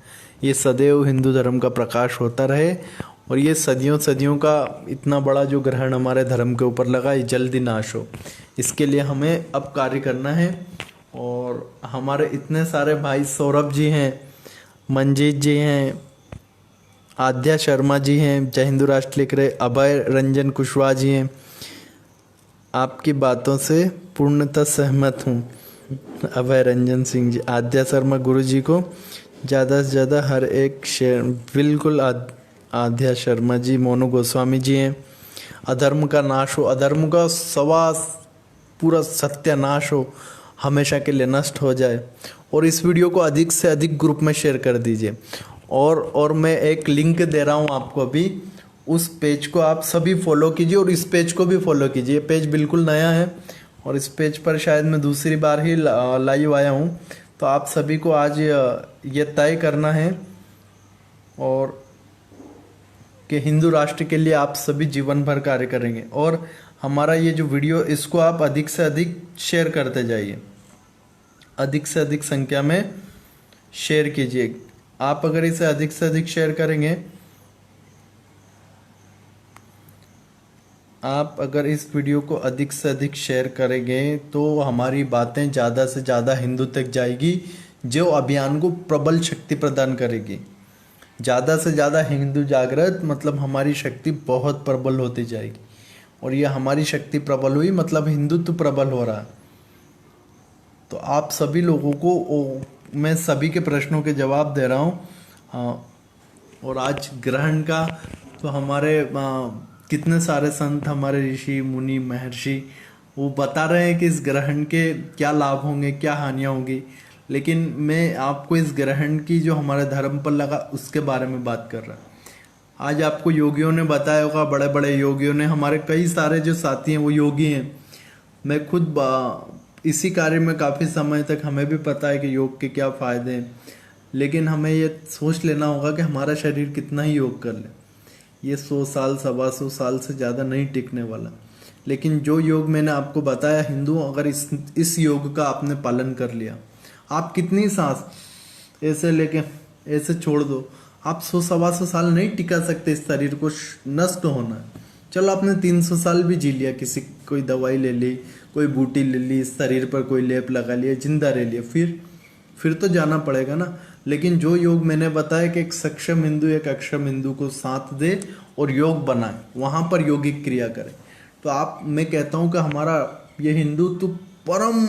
ये सदैव हिंदू धर्म का प्रकाश होता रहे और ये सदियों सदियों का इतना बड़ा जो ग्रहण हमारे धर्म के ऊपर लगा, ये जल्दी नाश हो। इसके लिए हमें अब कार्य करना है। और हमारे इतने सारे भाई, सौरभ जी हैं, मंजीत जी हैं, आद्या शर्मा जी हैं, जय हिंदू राष्ट्र लिख रहे, अभय रंजन कुशवाहा जी हैं। आपकी बातों से पूर्णतः सहमत हूँ। अभय रंजन सिंह जी, आद्या शर्मा, गुरु जी को ज़्यादा से ज़्यादा हर एक शेयर, बिल्कुल आद्या शर्मा जी, मोनू गोस्वामी जी हैं। अधर्म का नाश हो, अधर्म का पूरा सत्यानाश हो, हमेशा के लिए नष्ट हो जाए। और इस वीडियो को अधिक से अधिक ग्रुप में शेयर कर दीजिए। और मैं एक लिंक दे रहा हूँ आपको अभी, उस पेज को आप सभी फॉलो कीजिए और इस पेज को भी फॉलो कीजिए। ये पेज बिल्कुल नया है और इस पेज पर शायद मैं दूसरी बार ही लाइव आया हूँ। तो आप सभी को आज ये तय करना है और कि हिंदू राष्ट्र के लिए आप सभी जीवन भर कार्य करेंगे। और हमारा ये जो वीडियो, इसको आप अधिक से अधिक शेयर करते जाइए, अधिक से अधिक संख्या में शेयर कीजिए। आप अगर इसे अधिक से अधिक शेयर करेंगे, आप अगर इस वीडियो को अधिक से अधिक शेयर करेंगे तो हमारी बातें ज़्यादा से ज़्यादा हिंदू तक जाएगी, जो अभियान को प्रबल शक्ति प्रदान करेगी। ज़्यादा से ज़्यादा हिंदू जागृत मतलब हमारी शक्ति बहुत प्रबल होती जाएगी। और ये हमारी शक्ति प्रबल हुई मतलब हिंदुत्व प्रबल हो रहा है। तो आप सभी लोगों को मैं सभी के प्रश्नों के जवाब दे रहा हूँ। और आज ग्रहण का तो हमारे कितने सारे संत, हमारे ऋषि मुनि महर्षि, वो बता रहे हैं कि इस ग्रहण के क्या लाभ होंगे, क्या हानियाँ होंगी। लेकिन मैं आपको इस ग्रहण की जो हमारे धर्म पर लगा उसके बारे में बात कर रहा। आज आपको योगियों ने बताया होगा, बड़े बड़े योगियों ने, हमारे कई सारे जो साथी हैं वो योगी हैं। मैं खुद इसी कार्य में काफ़ी समय तक, हमें भी पता है कि योग के क्या फ़ायदे हैं। लेकिन हमें ये सोच लेना होगा कि हमारा शरीर कितना ही योग कर ले। ये 100 साल, 125 साल से ज़्यादा नहीं टिकने वाला। लेकिन जो योग मैंने आपको बताया, हिंदू, अगर इस योग का आपने पालन कर लिया, आप कितनी सांस ऐसे लेके ऐसे छोड़ दो, आप 100-125 साल नहीं टिका सकते। इस शरीर को नष्ट होना है। चलो आपने 300 साल भी जी लिया, किसी कोई दवाई ले ली, कोई बूटी ले ली, शरीर पर कोई लेप लगा लिया, जिंदा रह लिया, फिर तो जाना पड़ेगा ना। लेकिन जो योग मैंने बताया कि एक सक्षम हिंदू एक अक्षम हिंदू को साथ दे और योग बनाए, वहाँ पर योगिक क्रिया करे, तो मैं कहता हूँ कि हमारा ये हिंदुत्व परम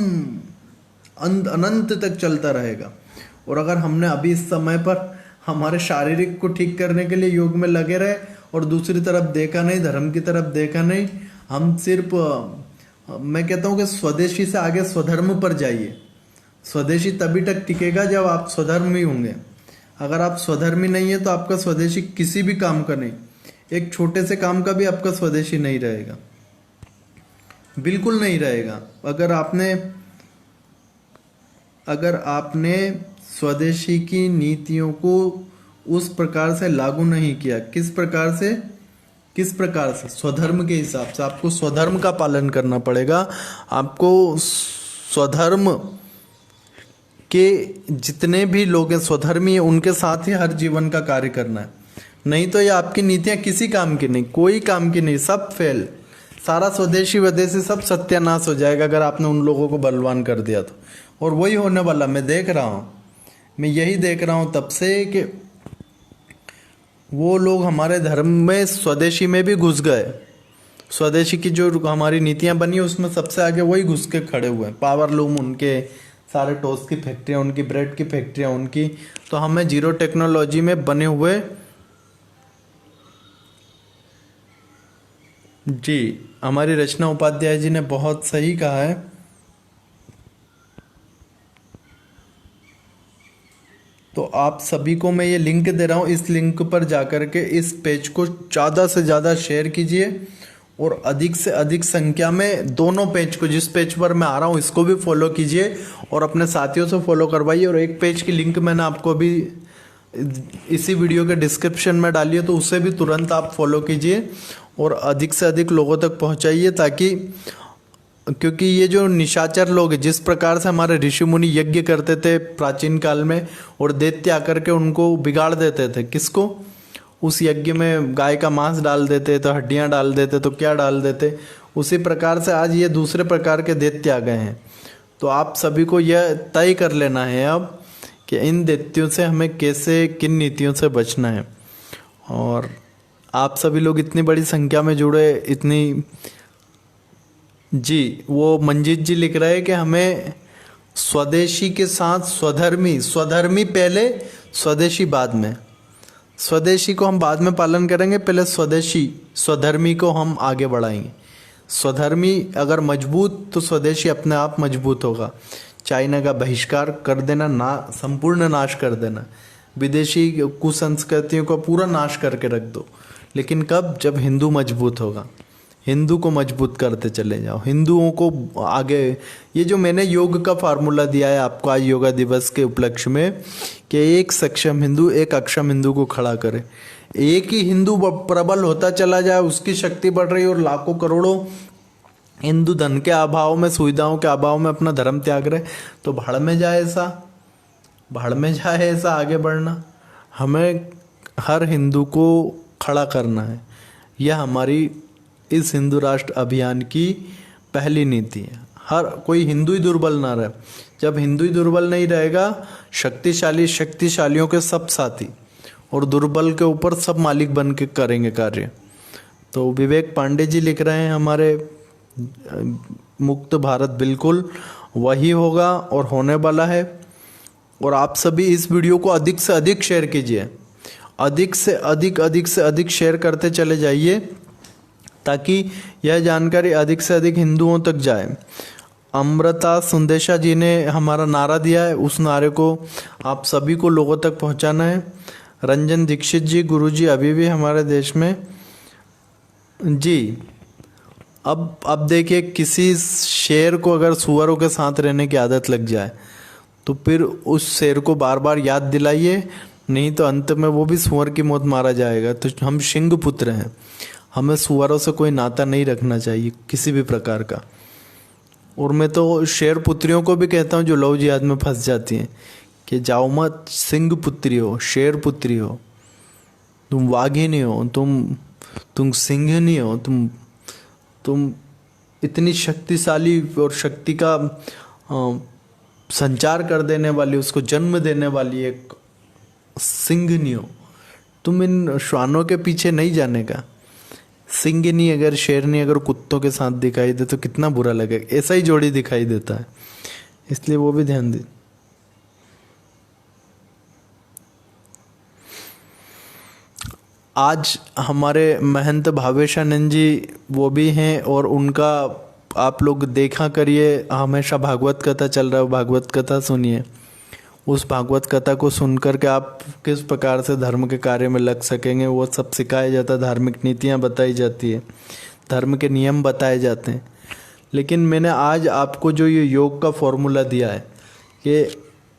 अनंत तक चलता रहेगा। और अगर हमने अभी इस समय पर हमारे शारीरिक को ठीक करने के लिए योग में लगे रहे और दूसरी तरफ देखा नहीं, धर्म की तरफ देखा नहीं, हम सिर्फ, मैं कहता हूँ कि स्वदेशी से आगे स्वधर्म पर जाइए। स्वदेशी तभी तक टिकेगा जब आप स्वधर्मी होंगे। अगर आप स्वधर्मी नहीं है तो आपका स्वदेशी किसी भी काम का नहीं, एक छोटे से काम का भी आपका स्वदेशी नहीं रहेगा, बिल्कुल नहीं रहेगा। अगर आपने स्वदेशी की नीतियों को उस प्रकार से लागू नहीं किया, किस प्रकार से स्वधर्म के हिसाब से, आपको स्वधर्म का पालन करना पड़ेगा। आपको स्वधर्म के जितने भी लोग हैं स्वधर्मी हैं, उनके साथ ही हर जीवन का कार्य करना है। नहीं तो ये आपकी नीतियाँ किसी काम की नहीं, कोई काम की नहीं, सब फेल। सारा स्वदेशी विदेशी सब सत्यानाश हो जाएगा अगर आपने उन लोगों को बलवान कर दिया तो। और वही होने वाला मैं देख रहा हूँ, मैं यही देख रहा हूँ तब से कि वो लोग हमारे धर्म में स्वदेशी में भी घुस गए। स्वदेशी की जो हमारी नीतियाँ बनी उसमें सबसे आगे वही घुस के खड़े हुए हैं। पावर लूम उनके, सारे टोस्ट की फैक्ट्रियाँ उनकी, ब्रेड की फैक्ट्रियाँ उनकी। तो हमें जीरो टेक्नोलॉजी में बने हुए, जी हमारी रचना उपाध्याय जी ने बहुत सही कहा है आप सभी को मैं ये लिंक दे रहा हूँ, इस लिंक पर जाकर के इस पेज को ज़्यादा से ज़्यादा शेयर कीजिए और अधिक से अधिक संख्या में दोनों पेज को, जिस पेज पर मैं आ रहा हूँ इसको भी फॉलो कीजिए और अपने साथियों से फॉलो करवाइए। और एक पेज की लिंक मैंने आपको अभी इसी वीडियो के डिस्क्रिप्शन में डाली है, तो उसे भी तुरंत आप फॉलो कीजिए और अधिक से अधिक लोगों तक पहुँचाइए, ताकि क्योंकि ये जो निशाचर लोग हैं, जिस प्रकार से हमारे ऋषि मुनि यज्ञ करते थे प्राचीन काल में और दैत्य आकर के उनको बिगाड़ देते थे, किसको, उस यज्ञ में गाय का मांस डाल देते तो हड्डियां डाल देते तो क्या डाल देते, उसी प्रकार से आज ये दूसरे प्रकार के दैत्य आ गए हैं। तो आप सभी को यह तय कर लेना है अब कि इन दैत्यों से हमें कैसे, किन नीतियों से बचना है। और आप सभी लोग इतनी बड़ी संख्या में जुड़े, इतनी जी, वो मंजीत जी लिख रहे हैं कि हमें स्वदेशी के साथ स्वधर्मी, स्वधर्मी पहले स्वदेशी बाद में, स्वदेशी को हम बाद में पालन करेंगे, पहले स्वदेशी स्वधर्मी को हम आगे बढ़ाएंगे। स्वधर्मी अगर मजबूत तो स्वदेशी अपने आप मजबूत होगा। चाइना का बहिष्कार कर देना, ना संपूर्ण नाश कर देना, विदेशी कुसंस्कृतियों का पूरा नाश करके रख दो, लेकिन कब, जब हिंदू मजबूत होगा। हिंदू को मजबूत करते चले जाओ, हिंदुओं को आगे। ये जो मैंने योग का फार्मूला दिया है आपको आज योगा दिवस के उपलक्ष्य में, कि एक सक्षम हिंदू एक अक्षम हिंदू को खड़ा करे, एक ही हिंदू प्रबल होता चला जाए, उसकी शक्ति बढ़ रही और लाखों करोड़ों हिंदू धन के अभाव में, सुविधाओं के अभाव में अपना धर्म त्याग रहे, तो भाड़ में जाए ऐसा, भाड़ में जाए ऐसा आगे बढ़ना। हमें हर हिंदू को खड़ा करना है, यह हमारी इस हिंदू राष्ट्र अभियान की पहली नीति है। हर कोई हिंदू ही दुर्बल ना रहे। जब हिंदू ही दुर्बल नहीं रहेगा, शक्तिशालियों के सब साथी और दुर्बल के ऊपर सब मालिक बन के करेंगे कार्य। तो विवेक पांडे जी लिख रहे हैं हमारे मुक्त भारत बिल्कुल वही होगा और होने वाला है। और आप सभी इस वीडियो को अधिक से अधिक शेयर कीजिए, अधिक से अधिक शेयर करते चले जाइए, ताकि यह जानकारी अधिक से अधिक हिंदुओं तक जाए। अमृता सुंदेशा जी ने हमारा नारा दिया है, उस नारे को आप सभी को लोगों तक पहुंचाना है। रंजन दीक्षित जी, गुरुजी अभी भी हमारे देश में जी। अब देखिए, किसी शेर को अगर सुअरों के साथ रहने की आदत लग जाए तो फिर उस शेर को बार बार याद दिलाइए, नहीं तो अंत में वो भी सुअर की मौत मारा जाएगा। तो हम सिंह पुत्र हैं, हमें सुअरों से कोई नाता नहीं रखना चाहिए किसी भी प्रकार का। और मैं तो शेर पुत्रियों को भी कहता हूँ जो लव जिहाद में फंस जाती हैं, कि जाओ मत, सिंह पुत्री हो, शेर पुत्री हो, तुम वाघिनी हो, तुम सिंह नहीं हो, तुम इतनी शक्तिशाली और शक्ति का संचार कर देने वाली, उसको जन्म देने वाली एक सिंह नहीं हो। तुम इन श्वानों के पीछे नहीं जाने का। सिंगनी अगर, शेरनी अगर कुत्तों के साथ दिखाई दे तो कितना बुरा लगेगा, ऐसा ही जोड़ी दिखाई देता है, इसलिए वो भी ध्यान दें। आज हमारे महंत भावेशानंद जी वो भी हैं, और उनका आप लोग देखा करिए, हमेशा भागवत कथा चल रहा है, भागवत कथा सुनिए। उस भागवत कथा को सुनकर के आप किस प्रकार से धर्म के कार्य में लग सकेंगे, वो सब सिखाया जाता है, धार्मिक नीतियाँ बताई जाती है, धर्म के नियम बताए जाते हैं। लेकिन मैंने आज आपको जो ये योग का फॉर्मूला दिया है कि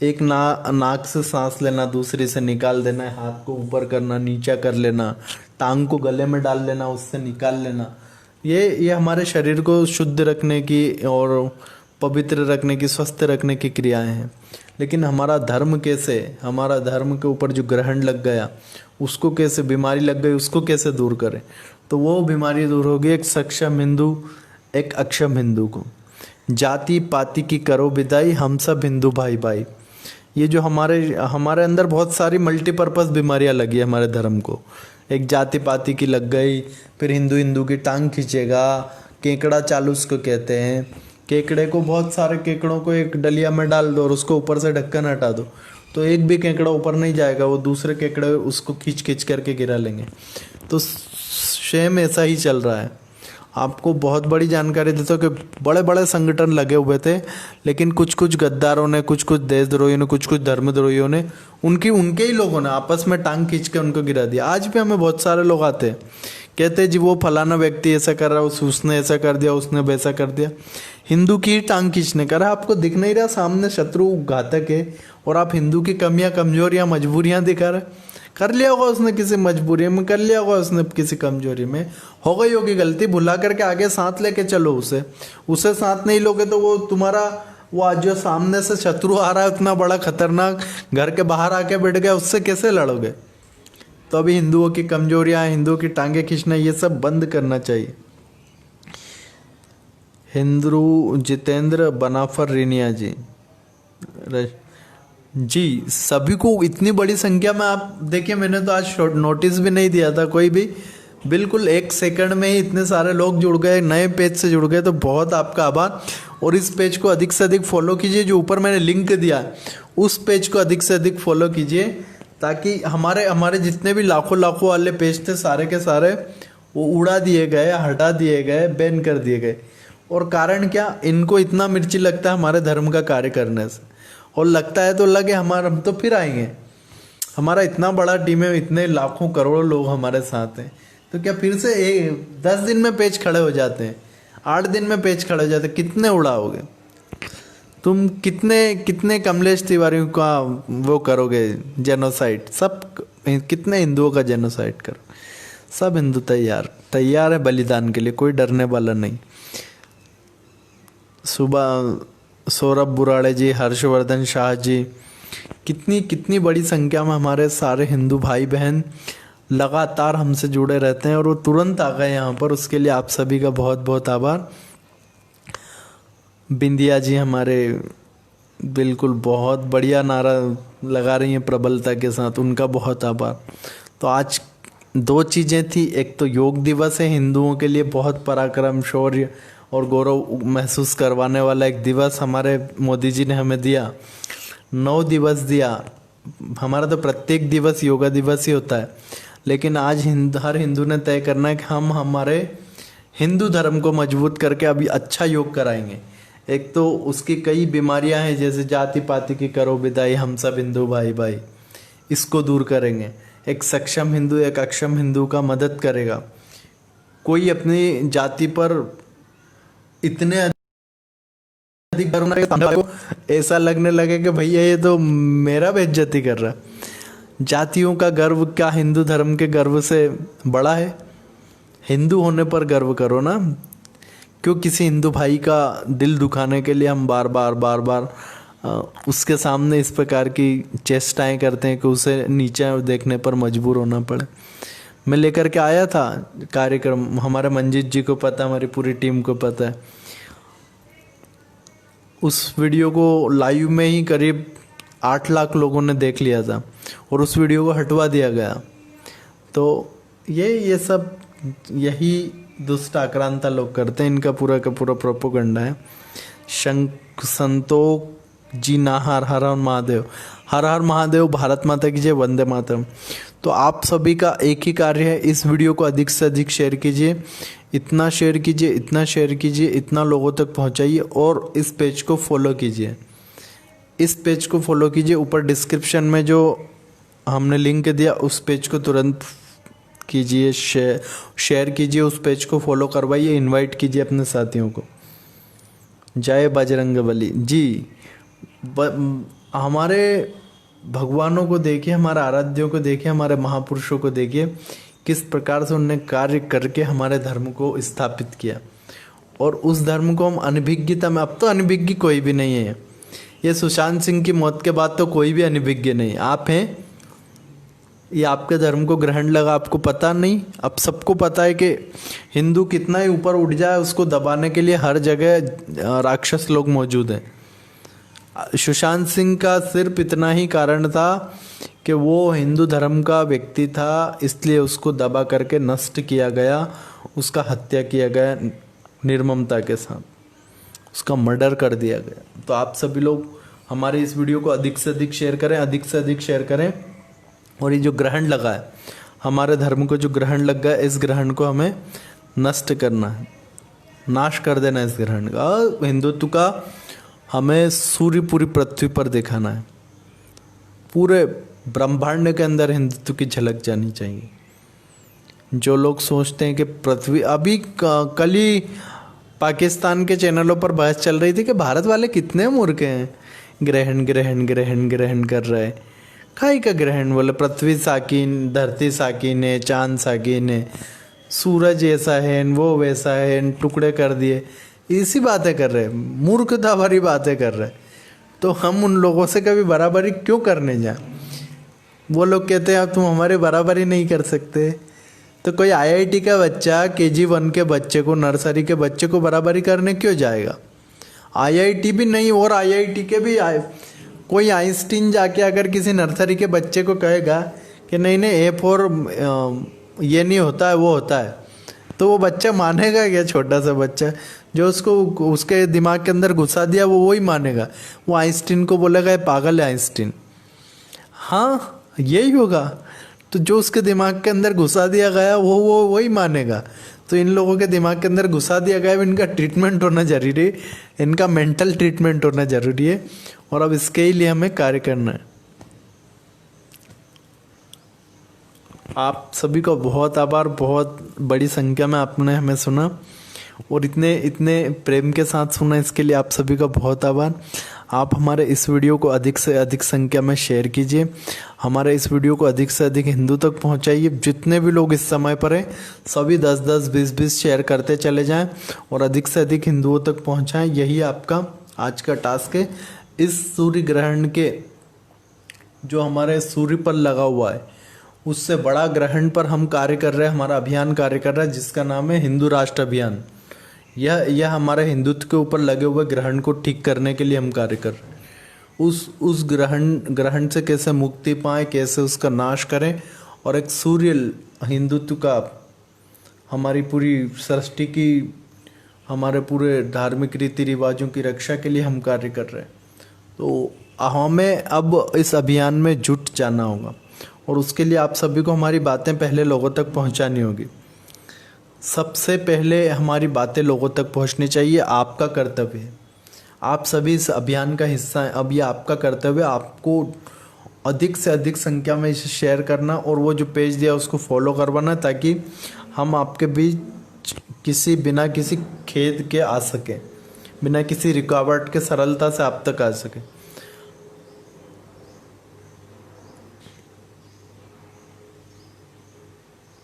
एक नाक से सांस लेना, दूसरी से निकाल देना है, हाथ को ऊपर करना, नीचा कर लेना, टांग को गले में डाल लेना, उससे निकाल लेना, ये हमारे शरीर को शुद्ध रखने की और पवित्र रखने की, स्वस्थ रखने की क्रियाएं हैं। लेकिन हमारा धर्म कैसे, हमारा धर्म के ऊपर जो ग्रहण लग गया, उसको कैसे, बीमारी लग गई, उसको कैसे दूर करें। तो वो बीमारी दूर होगी एक सक्षम हिंदू, एक अक्षम हिंदू को। जाति पाति की करो विदाई, हम सब हिंदू भाई भाई। ये जो हमारे अंदर बहुत सारी मल्टीपर्पज़ बीमारियां लगी है हमारे धर्म को। एक जाति पाति की लग गई, फिर हिंदू की टांग खींचेगा, केकड़ा चालू उसको कहते हैं। केकड़े को, बहुत सारे केकड़ों को एक डलिया में डाल दो और उसको ऊपर से ढक्कन हटा दो, तो एक भी केकड़ा ऊपर नहीं जाएगा, वो दूसरे केकड़े उसको खींच करके गिरा लेंगे। तो सेम ऐसा ही चल रहा है। आपको बहुत बड़ी जानकारी देता हूँ कि बड़े बड़े संगठन लगे हुए थे, लेकिन कुछ कुछ गद्दारों ने, कुछ कुछ देशद्रोहियों ने, कुछ कुछ धर्मद्रोहियों ने, उनके ही लोगों ने आपस में टांग खींच के उनको गिरा दिया। आज भी हमें बहुत सारे लोग आते हैं, कहते हैं जी वो फलाना व्यक्ति ऐसा कर रहा है, उसने ऐसा कर दिया, उसने वैसा कर दिया। हिंदू की ही टांग खींचने का रहा। आपको दिख नहीं रहा सामने शत्रु घातक है, और आप हिंदू की कमियां, कमजोरियां, मजबूरियां दिखा रहे। कर लिया होगा उसने किसी मजबूरी में, कर लिया होगा उसने किसी कमजोरी में, हो गई होगी गलती, भुला करके आगे साथ लेके चलो उसे साथ नहीं लोगे तो वो तुम्हारा, वो आज जो सामने से शत्रु आ रहा है उतना बड़ा खतरनाक, घर के बाहर आके बैठ गया, उससे कैसे लड़ोगे। तो अभी हिंदुओं की कमजोरियां, हिंदुओं की टांगे खींचना, ये सब बंद करना चाहिए। हिंदू जितेंद्र बनाफर रिनिया जी सभी को इतनी बड़ी संख्या में, आप देखिए मैंने तो आज नोटिस भी नहीं दिया था कोई भी, बिल्कुल 1 सेकंड में ही इतने सारे लोग जुड़ गए, नए पेज से जुड़ गए, तो बहुत आपका आभार। और इस पेज को अधिक से अधिक फॉलो कीजिए, जो ऊपर मैंने लिंक दिया उस पेज को अधिक से अधिक फॉलो कीजिए, ताकि हमारे जितने भी लाखों वाले पेज थे सारे के सारे वो उड़ा दिए गए, हटा दिए गए, बैन कर दिए गए। और कारण क्या, इनको इतना मिर्ची लगता है हमारे धर्म का कार्य करने से, और लगता है तो लगे हम तो फिर आएंगे। हमारा इतना बड़ा टीम है, इतने लाखों करोड़ों लोग हमारे साथ हैं, तो क्या फिर से 10 दिन में पेज खड़े हो जाते हैं, 8 दिन में पेज खड़े हो जाते हैं, कितने उड़ाओगे तुम, कितने कमलेश तिवारी का वो करोगे जेनोसाइड, सब कितने हिंदुओं का जेनोसाइड करो। सब हिंदू तैयार है बलिदान के लिए, कोई डरने वाला नहीं। सुबह सौरभ बुराड़े जी, हर्षवर्धन शाह जी, कितनी बड़ी संख्या में हमारे सारे हिंदू भाई बहन लगातार हमसे जुड़े रहते हैं, और वो तुरंत आ गए यहाँ पर, उसके लिए आप सभी का बहुत बहुत आभार। बिंदिया जी हमारे बिल्कुल बहुत बढ़िया नारा लगा रही हैं प्रबलता के साथ, उनका बहुत आभार। तो आज 2 चीज़ें थी, एक तो योग दिवस है, हिंदुओं के लिए बहुत पराक्रम, शौर्य और गौरव महसूस करवाने वाला एक दिवस हमारे मोदी जी ने हमें दिया। 9 दिवस दिया, हमारा तो प्रत्येक दिवस योगा दिवस ही होता है, लेकिन आज हर हिंदू ने तय करना है कि हम हमारे हिंदू धर्म को मजबूत करके अभी अच्छा योग कराएंगे। एक तो उसकी कई बीमारियां हैं, जैसे जाति पाति की करो विदाई, हम सब हिंदू भाई भाई, इसको दूर करेंगे। एक सक्षम हिंदू एक अक्षम हिंदू का मदद करेगा। कोई अपनी जाति पर इतने अधिक को ऐसा लगने लगे कि भैया ये तो मेरा बेइज्जती कर रहा है। जातियों का गर्व क्या हिंदू धर्म के गर्व से बड़ा है? हिंदू होने पर गर्व करो ना। क्यों किसी हिंदू भाई का दिल दुखाने के लिए हम बार बार उसके सामने इस प्रकार की चेष्टाएं करते हैं कि उसे नीचे देखने पर मजबूर होना पड़े। मैं लेकर के आया था कार्यक्रम, हमारे मंजीत जी को पता, हमारी पूरी टीम को पता है। उस वीडियो को लाइव में ही करीब 8 लाख लोगों ने देख लिया था, और उस वीडियो को हटवा दिया गया। तो ये सब यही दुष्ट आक्रांता लोग करते हैं, इनका पूरा का पूरा प्रोपोगंडा है। संतोष जी नाहर, हर हर महादेव, हर हर महादेव, भारत माता की जय, वंदे मातरम। तो आप सभी का एक ही कार्य है, इस वीडियो को अधिक से अधिक शेयर कीजिए, इतना शेयर कीजिए, इतना शेयर कीजिए, इतना लोगों तक पहुंचाइए, और इस पेज को फॉलो कीजिए, इस पेज को फॉलो कीजिए। ऊपर डिस्क्रिप्शन में जो हमने लिंक दिया उस पेज को तुरंत कीजिए, शेयर कीजिए, उस पेज को फॉलो करवाइए, इनवाइट कीजिए अपने साथियों को। जय बजरंगबली जी। हमारे भगवानों को देखिए, हमारे आराध्यों को देखिए, हमारे महापुरुषों को देखिए, किस प्रकार से उन्होंने कार्य करके हमारे धर्म को स्थापित किया, और उस धर्म को हम अनभिज्ञता में, अब तो अनभिज्ञ कोई भी नहीं है। ये सुशांत सिंह की मौत के बाद तो कोई भी अनभिज्ञ नहीं, आप हैं। ये आपके धर्म को ग्रहण लगा, आपको पता नहीं। अब सबको पता है कि हिंदू कितना ही ऊपर उठ जाए, उसको दबाने के लिए हर जगह राक्षस लोग मौजूद हैं। सुशांत सिंह का सिर्फ इतना ही कारण था कि वो हिंदू धर्म का व्यक्ति था, इसलिए उसको दबा करके नष्ट किया गया, उसका हत्या किया गया निर्ममता के साथ, उसका मर्डर कर दिया गया। तो आप सभी लोग हमारे इस वीडियो को अधिक से अधिक शेयर करें, अधिक से अधिक शेयर करें। और ये जो ग्रहण लगा है, हमारे धर्म को जो ग्रहण लग गया, इस ग्रहण को हमें नष्ट करना है। नाश कर देना इस ग्रहण का। हिंदुत्व का हमें सूर्य पूरी पृथ्वी पर दिखाना है, पूरे ब्रह्मांड के अंदर हिंदुत्व की झलक जानी चाहिए। जो लोग सोचते हैं कि पृथ्वी, अभी कल ही पाकिस्तान के चैनलों पर बहस चल रही थी कि भारत वाले कितने मूर्ख हैं, ग्रहण ग्रहण ग्रहण ग्रहण कर रहे। काहे का ग्रहण? बोले पृथ्वी साकिन, धरती साकिन है, चांद साकिन है, सूरज ऐसा है, वो वैसा है, टुकड़े कर दिए, इसी बातें कर रहे, मूर्खता भरी बातें कर रहे। तो हम उन लोगों से कभी बराबरी क्यों करने जाए? वो लोग कहते हैं अब तुम हमारे बराबरी नहीं कर सकते, तो कोई आईआईटी का बच्चा KG1 के बच्चे को, नर्सरी के बच्चे को बराबरी करने क्यों जाएगा? आईआईटी भी नहीं, और आईआईटी के भी कोई आइंस्टीन जाके अगर किसी नर्सरी के बच्चे को कहेगा कि नहीं नहीं A4 ये नहीं होता है, वो होता है, तो वो बच्चा मानेगा क्या? छोटा सा बच्चा जो उसको उसके दिमाग के अंदर घुसा दिया वो वही मानेगा। वो आइंस्टीन को बोलेगा ये पागल है आइंस्टीन। हाँ, यही होगा। तो जो उसके दिमाग के अंदर घुसा दिया गया वो वही मानेगा। तो इन लोगों के दिमाग के अंदर घुसा दिया गया, इनका ट्रीटमेंट होना जरूरी है, इनका मेंटल ट्रीटमेंट होना जरूरी है, और अब इसके ही लिए हमें कार्य करना है। आप सभी का बहुत आभार, बहुत बड़ी संख्या में आपने हमें सुना और इतने इतने प्रेम के साथ सुना, इसके लिए आप सभी का बहुत आभार। आप हमारे इस वीडियो को अधिक से अधिक संख्या में शेयर कीजिए, हमारे इस वीडियो को अधिक से अधिक हिंदू तक पहुंचाइए। जितने भी लोग इस समय पर हैं सभी 10-10, 20-20 शेयर करते चले जाएं और अधिक से अधिक हिंदुओं तक पहुंचाएं। यही आपका आज का टास्क है। इस सूर्य ग्रहण के जो हमारे सूर्य पर लगा हुआ है उससे बड़ा ग्रहण पर हम कार्य कर रहे हैं, हमारा अभियान कार्य कर रहा है जिसका नाम है हिंदू राष्ट्र अभियान। यह हमारे हिंदुत्व के ऊपर लगे हुए ग्रहण को ठीक करने के लिए हम कार्य कर रहे हैं। उस ग्रहण से कैसे मुक्ति पाएं, कैसे उसका नाश करें, और एक सूर्य हिंदुत्व का, हमारी पूरी सृष्टि की, हमारे पूरे धार्मिक रीति रिवाजों की रक्षा के लिए हम कार्य कर रहे हैं। तो हमें अब इस अभियान में जुट जाना होगा और उसके लिए आप सभी को हमारी बातें पहले लोगों तक पहुंचानी होगी। सबसे पहले हमारी बातें लोगों तक पहुंचनी चाहिए, आपका कर्तव्य है। आप सभी इस अभियान का हिस्सा हैं, अब ये आपका कर्तव्य है। आपको अधिक से अधिक संख्या में इसे शेयर करना और वो जो पेज दिया उसको फॉलो करवाना, ताकि हम आपके बीच बिना किसी खेद के आ सकें, बिना किसी रुकावट के सरलता से आप तक आ सके।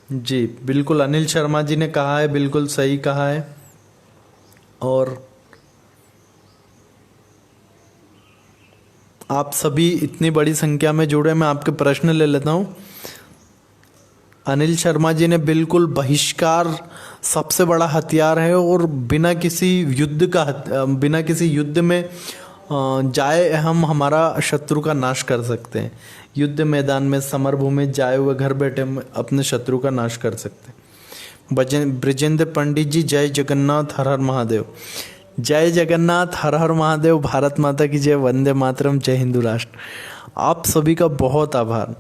जी बिल्कुल, अनिल शर्मा जी ने कहा है, बिल्कुल सही कहा है। और आप सभी इतनी बड़ी संख्या में जुड़े, मैं आपके प्रश्न ले लेता हूं। अनिल शर्मा जी ने बिल्कुल, बहिष्कार सबसे बड़ा हथियार है और बिना किसी युद्ध में जाए हम हमारा शत्रु का नाश कर सकते हैं। युद्ध मैदान में, समरभूमि जाए हुए घर बैठे अपने शत्रु का नाश कर सकते हैं। ब्रिजेंद्र पंडित जी, जय जगन्नाथ, हर हर महादेव। जय जगन्नाथ, हर हर महादेव, भारत माता की जय, वंदे मातरम, जय हिंदू राष्ट्र। आप सभी का बहुत आभार।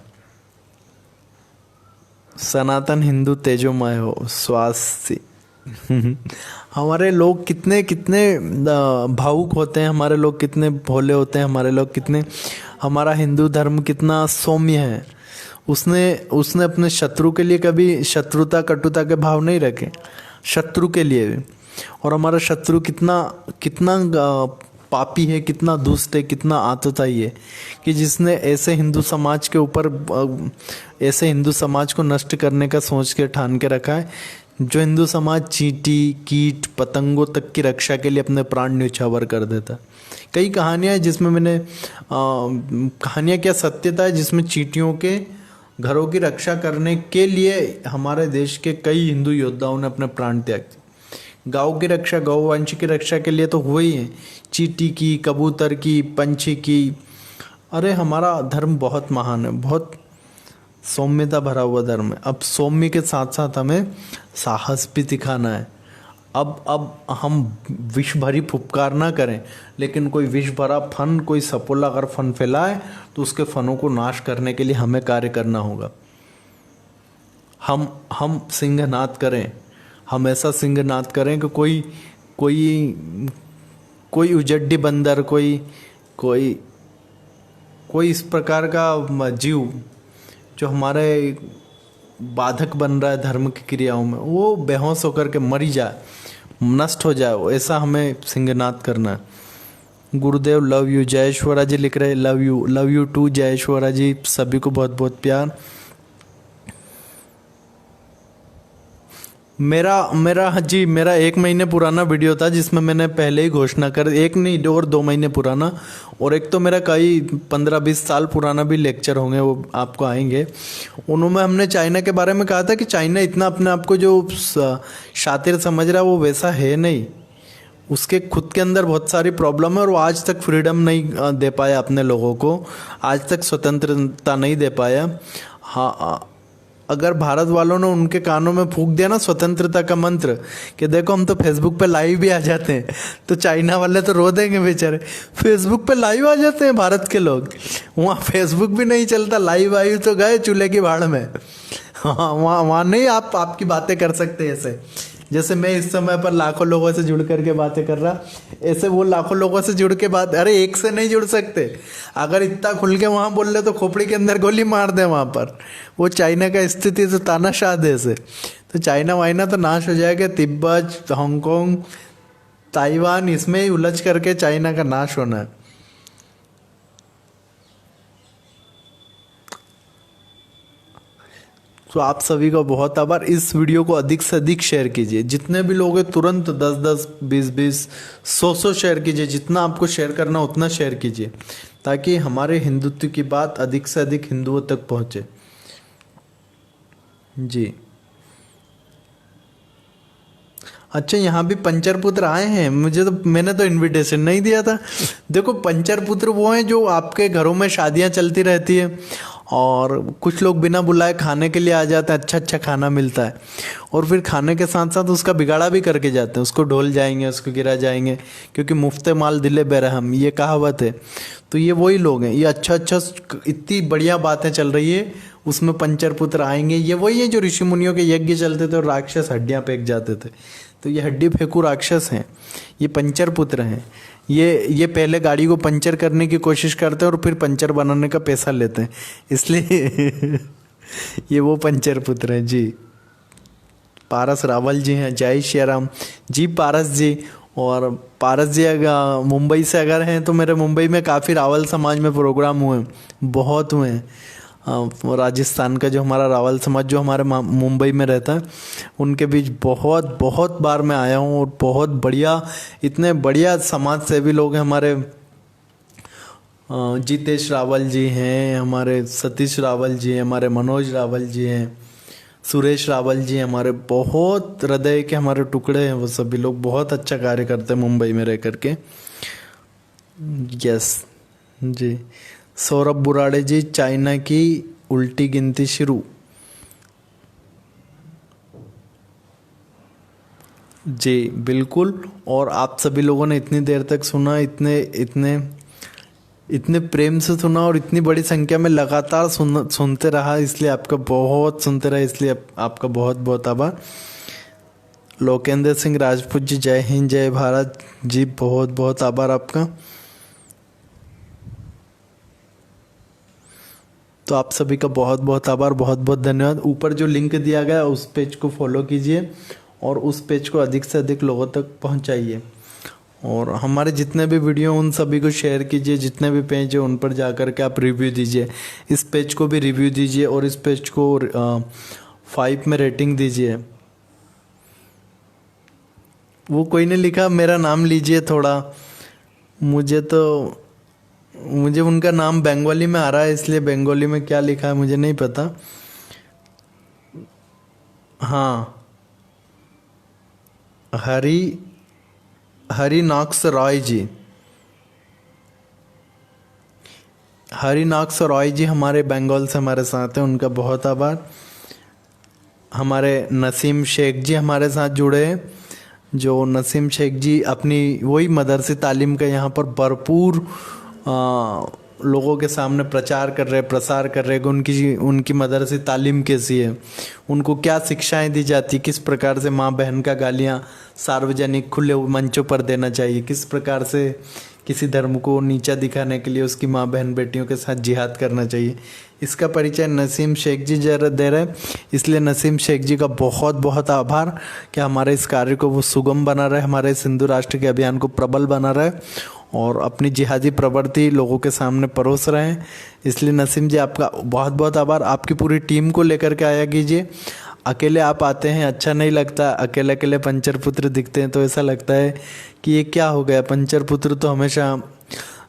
सनातन हिंदू तेजोमय हो, स्वास्थ्य। हमारे लोग कितने कितने भावुक होते हैं, हमारे लोग कितने भोले होते हैं, हमारा हिंदू धर्म कितना सौम्य है। उसने अपने शत्रु के लिए कभी शत्रुता कटुता के भाव नहीं रखे, शत्रु के लिए भी। और हमारा शत्रु कितना पापी है, कितना दुष्ट है, कितना आतताई है कि जिसने ऐसे हिंदू समाज के ऊपर, ऐसे हिंदू समाज को नष्ट करने का सोच के ठान के रखा है। जो हिंदू समाज चींटी, कीट, पतंगों तक की रक्षा के लिए अपने प्राण न्यौछावर कर देता। कई कहानियाँ हैं जिसमें मैंने कहानियाँ क्या सत्यता है, जिसमें चींटियों के घरों की रक्षा करने के लिए हमारे देश के कई हिंदू योद्धाओं ने अपने प्राण त्याग दिए। गाँव की रक्षा, गौवंश की रक्षा के लिए तो हुए ही है, चींटी की, कबूतर की, पंछी की। अरे हमारा धर्म बहुत महान है, बहुत सौम्यता भरा हुआ धर्म है। अब सौम्य के साथ साथ हमें साहस भी दिखाना है। अब हम विष भरी फुफकार ना करें, लेकिन कोई विष भरा फन, कोई सपोला अगर फन फैलाए तो उसके फनों को नाश करने के लिए हमें कार्य करना होगा। हम सिंहनाद करें, हम ऐसा सिंहनाद करें कि कोई कोई कोई उजड्डी बंदर, कोई कोई कोई इस प्रकार का जीव जो हमारे बाधक बन रहा है धर्म की क्रियाओं में, वो बेहोश होकर के मरी जाए, नष्ट हो जाए, ऐसा हमें सिंहनाद करना है। गुरुदेव लव यू, जयेश्वरा जी लिख रहे लव यू टू जयेश्वरा जी, सभी को बहुत बहुत प्यार। मेरा 1 महीने पुराना वीडियो था जिसमें मैंने पहले ही घोषणा कर, एक नहीं और 2 महीने पुराना, और एक तो मेरा कई 15-20 साल पुराना भी लेक्चर होंगे, वो आपको आएंगे। उनमें हमने चाइना के बारे में कहा था कि चाइना इतना अपने आप को जो शातिर समझ रहा है वो वैसा है नहीं, उसके खुद के अंदर बहुत सारी प्रॉब्लम है और वो आज तक फ्रीडम नहीं दे पाया अपने लोगों को, आज तक स्वतंत्रता नहीं दे पाया। हाँ, अगर भारत वालों ने उनके कानों में फूंक दिया ना स्वतंत्रता का मंत्र कि देखो हम तो फेसबुक पे लाइव भी आ जाते हैं, तो चाइना वाले तो रो देंगे बेचारे। फेसबुक पे लाइव आ जाते हैं भारत के लोग, वहाँ फेसबुक भी नहीं चलता, लाइव आई तो गए चूल्हे की भाड़ में। हाँ, वहाँ नहीं आप आपकी बातें कर सकते ऐसे, जैसे मैं इस समय पर लाखों लोगों से जुड़ करके बातें कर रहा, ऐसे वो लाखों लोगों से जुड़ के बात, अरे एक से नहीं जुड़ सकते। अगर इतना खुल के वहाँ बोल रहे तो खोपड़ी के अंदर गोली मार दे वहाँ पर। वो चाइना का स्थिति तो तानाशाह देश है, तो चाइना वाइना तो नाश हो जाएगा। तिब्बत, हांगकांग, ताइवान, इसमें ही उलझ करके चाइना का नाश होना है। तो आप सभी का बहुत आभार। इस वीडियो को अधिक से अधिक शेयर कीजिए, जितने भी लोग हैं तुरंत 10-10, 20-20, 100-100 शेयर कीजिए, जितना आपको शेयर करना उतना शेयर कीजिए, ताकि हमारे हिंदुत्व की बात अधिक से अधिक हिंदुओं तक पहुंचे। जी अच्छा, यहाँ भी पंचर पुत्र आए हैं, मैंने तो इनविटेशन नहीं दिया था। देखो पंचर पुत्र वो हैं जो आपके घरों में शादियाँ चलती रहती है और कुछ लोग बिना बुलाए खाने के लिए आ जाते हैं, अच्छा खाना मिलता है, और फिर खाने के साथ साथ उसका बिगाड़ा भी करके जाते हैं, उसको ढोल जाएंगे, उसको गिरा जाएंगे, क्योंकि मुफ्ते माल दिले बेरहम, ये कहावत है। तो ये वही लोग हैं, ये अच्छा इतनी बढ़िया बातें चल रही है उसमें पंचर पुत्र आएंगे। ये वही है जो ऋषि मुनियों के यज्ञ चलते थे और राक्षस हड्डियाँ फेंक जाते थे, तो ये हड्डी फेंकू राक्षस हैं, ये पंचर पुत्र हैं। ये पहले गाड़ी को पंचर करने की कोशिश करते हैं और फिर पंचर बनाने का पैसा लेते हैं, इसलिए ये वो पंचर पुत्र हैं जी। पारस रावल जी हैं, जय श्री राम जी। पारस जी, और पारस जी अगर मुंबई से अगर हैं तो मेरे मुंबई में काफ़ी रावल समाज में प्रोग्राम हुए, बहुत हुए हैं। राजस्थान का जो हमारा रावल समाज जो हमारे मुंबई में रहता है, उनके बीच बहुत बहुत बार मैं आया हूँ, और बहुत बढ़िया, इतने बढ़िया समाज सेवी लोग हैं हमारे। जितेश रावल जी हैं, हमारे सतीश रावल जी हैं, हमारे मनोज रावल जी हैं, सुरेश रावल जी हैं, हमारे बहुत हृदय के हमारे टुकड़े हैं। वो सभी लोग बहुत अच्छा कार्य करते हैं मुंबई में रह करके। यस जी। सौरभ बुराड़े जी, चाइना की उल्टी गिनती शुरू। जी बिल्कुल, और आप सभी लोगों ने इतनी देर तक सुना, इतने प्रेम से सुना, और इतनी बड़ी संख्या में लगातार सुनते रहा, इसलिए आपका बहुत सुनते रहे, इसलिए आपका बहुत बहुत आभार। लोकेंद्र सिंह राजपूत जी, जय हिंद जय भारत जी, बहुत बहुत आभार आपका। तो आप सभी का बहुत बहुत आभार, बहुत बहुत धन्यवाद। ऊपर जो लिंक दिया गया उस पेज को फॉलो कीजिए और उस पेज को अधिक से अधिक लोगों तक पहुंचाइए, और हमारे जितने भी वीडियो उन सभी को शेयर कीजिए। जितने भी पेज है उन पर जा कर के आप रिव्यू दीजिए, इस पेज को भी रिव्यू दीजिए और इस पेज को 5 में रेटिंग दीजिए। वो कोई ने लिखा मेरा नाम लीजिए थोड़ा, मुझे उनका नाम बंगाली में आ रहा है, इसलिए बंगाली में क्या लिखा है मुझे नहीं पता। हाँ, हरिनाक्स रॉय जी, हरिनाक्स रॉय जी हमारे बंगाल से हमारे साथ हैं, उनका बहुत आभार। हमारे नसीम शेख जी हमारे साथ जुड़े हैं, जो नसीम शेख जी अपनी वही मदरसे तालीम का यहाँ पर भरपूर लोगों के सामने प्रचार कर रहे, प्रसार कर रहे कि उनकी उनकी मदरसी तालीम कैसी है, उनको क्या शिक्षाएं दी जाती, किस प्रकार से माँ बहन का गालियाँ सार्वजनिक खुले मंचों पर देना चाहिए, किस प्रकार से किसी धर्म को नीचा दिखाने के लिए उसकी माँ बहन बेटियों के साथ जिहाद करना चाहिए। इसका परिचय नसीम शेख जी जरा दे रहे, इसलिए नसीम शेख जी का बहुत बहुत आभार कि हमारे इस कार्य को वो सुगम बना रहे, हमारे इस हिंदू राष्ट्र के अभियान को प्रबल बना रहे और अपनी जिहादी प्रवृत्ति लोगों के सामने परोस रहे हैं। इसलिए नसीम जी आपका बहुत बहुत आभार। आपकी पूरी टीम को लेकर के आया कीजिए। अकेले आप आते हैं अच्छा नहीं लगता, अकेले अकेले पंचर पुत्र दिखते हैं तो ऐसा लगता है कि ये क्या हो गया, पंचर पुत्र तो हमेशा,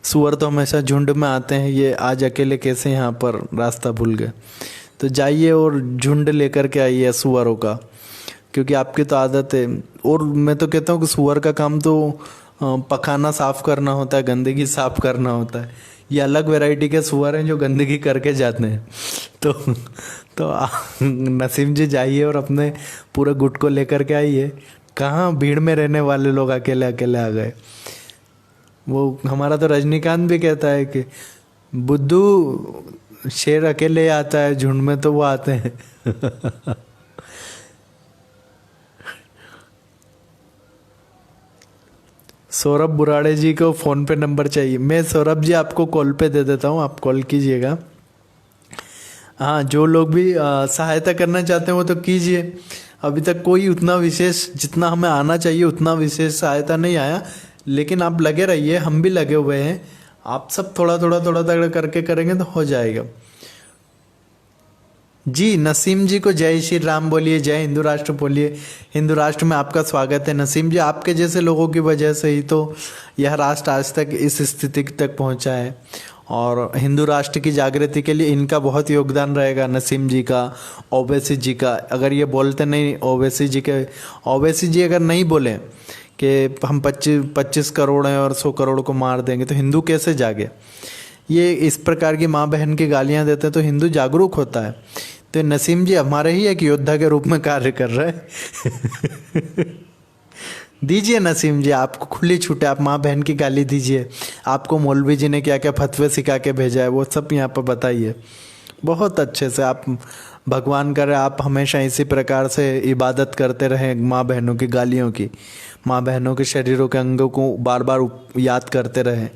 सुअर तो हमेशा झुंड में आते हैं, ये आज अकेले कैसे यहाँ पर रास्ता भूल गए। तो जाइए और झुंड लेकर के आइए सुअरों का, क्योंकि आपकी तो आदत है। और मैं तो कहता हूँ कि सुअर का काम तो पखाना साफ करना होता है, गंदगी साफ करना होता है। ये अलग वैरायटी के सुअर हैं जो गंदगी करके जाते हैं। तो नसीम जी जाइए और अपने पूरे गुट को लेकर के आइए। कहाँ भीड़ में रहने वाले लोग अकेले अकेले आ गए। वो हमारा तो रजनीकांत भी कहता है कि बुद्धू शेर अकेले आता है, झुंड में तो वो आते हैं। सौरभ बुराड़े जी को फ़ोन पे नंबर चाहिए। मैं सौरभ जी आपको कॉल पे दे देता हूँ, आप कॉल कीजिएगा। हाँ, जो लोग भी सहायता करना चाहते हैं वो तो कीजिए। अभी तक कोई उतना विशेष, जितना हमें आना चाहिए उतना विशेष सहायता नहीं आया, लेकिन आप लगे रहिए, हम भी लगे हुए हैं। आप सब थोड़ा थोड़ा थोड़ा थोड़ा करके करेंगे तो हो जाएगा। जी नसीम जी को जय श्री राम बोलिए, जय हिंदू राष्ट्र बोलिए। हिंदू राष्ट्र में आपका स्वागत है नसीम जी। आपके जैसे लोगों की वजह से ही तो यह राष्ट्र आज तक इस स्थिति तक पहुंचा है, और हिंदू राष्ट्र की जागृति के लिए इनका बहुत योगदान रहेगा, नसीम जी का, ओवैसी जी का। अगर ये बोलते नहीं ओवैसी जी अगर नहीं बोले कि हम 25 करोड़ हैं और 100 करोड़ को मार देंगे तो हिंदू कैसे जागे। ये इस प्रकार की माँ बहन की गालियाँ देते हैं तो हिंदू जागरूक होता है। तो नसीम जी हमारे ही एक योद्धा के रूप में कार्य कर रहे हैं। दीजिए नसीम जी, आपको खुली छूट है, आप माँ बहन की गाली दीजिए। आपको मौलवी जी ने क्या क्या फतवे सिखा के भेजा है वो सब यहाँ पर बताइए बहुत अच्छे से। आप भगवान करे आप हमेशा इसी प्रकार से इबादत करते रहें, माँ बहनों की गालियों की, माँ बहनों के शरीरों के अंगों को बार बार याद करते रहें।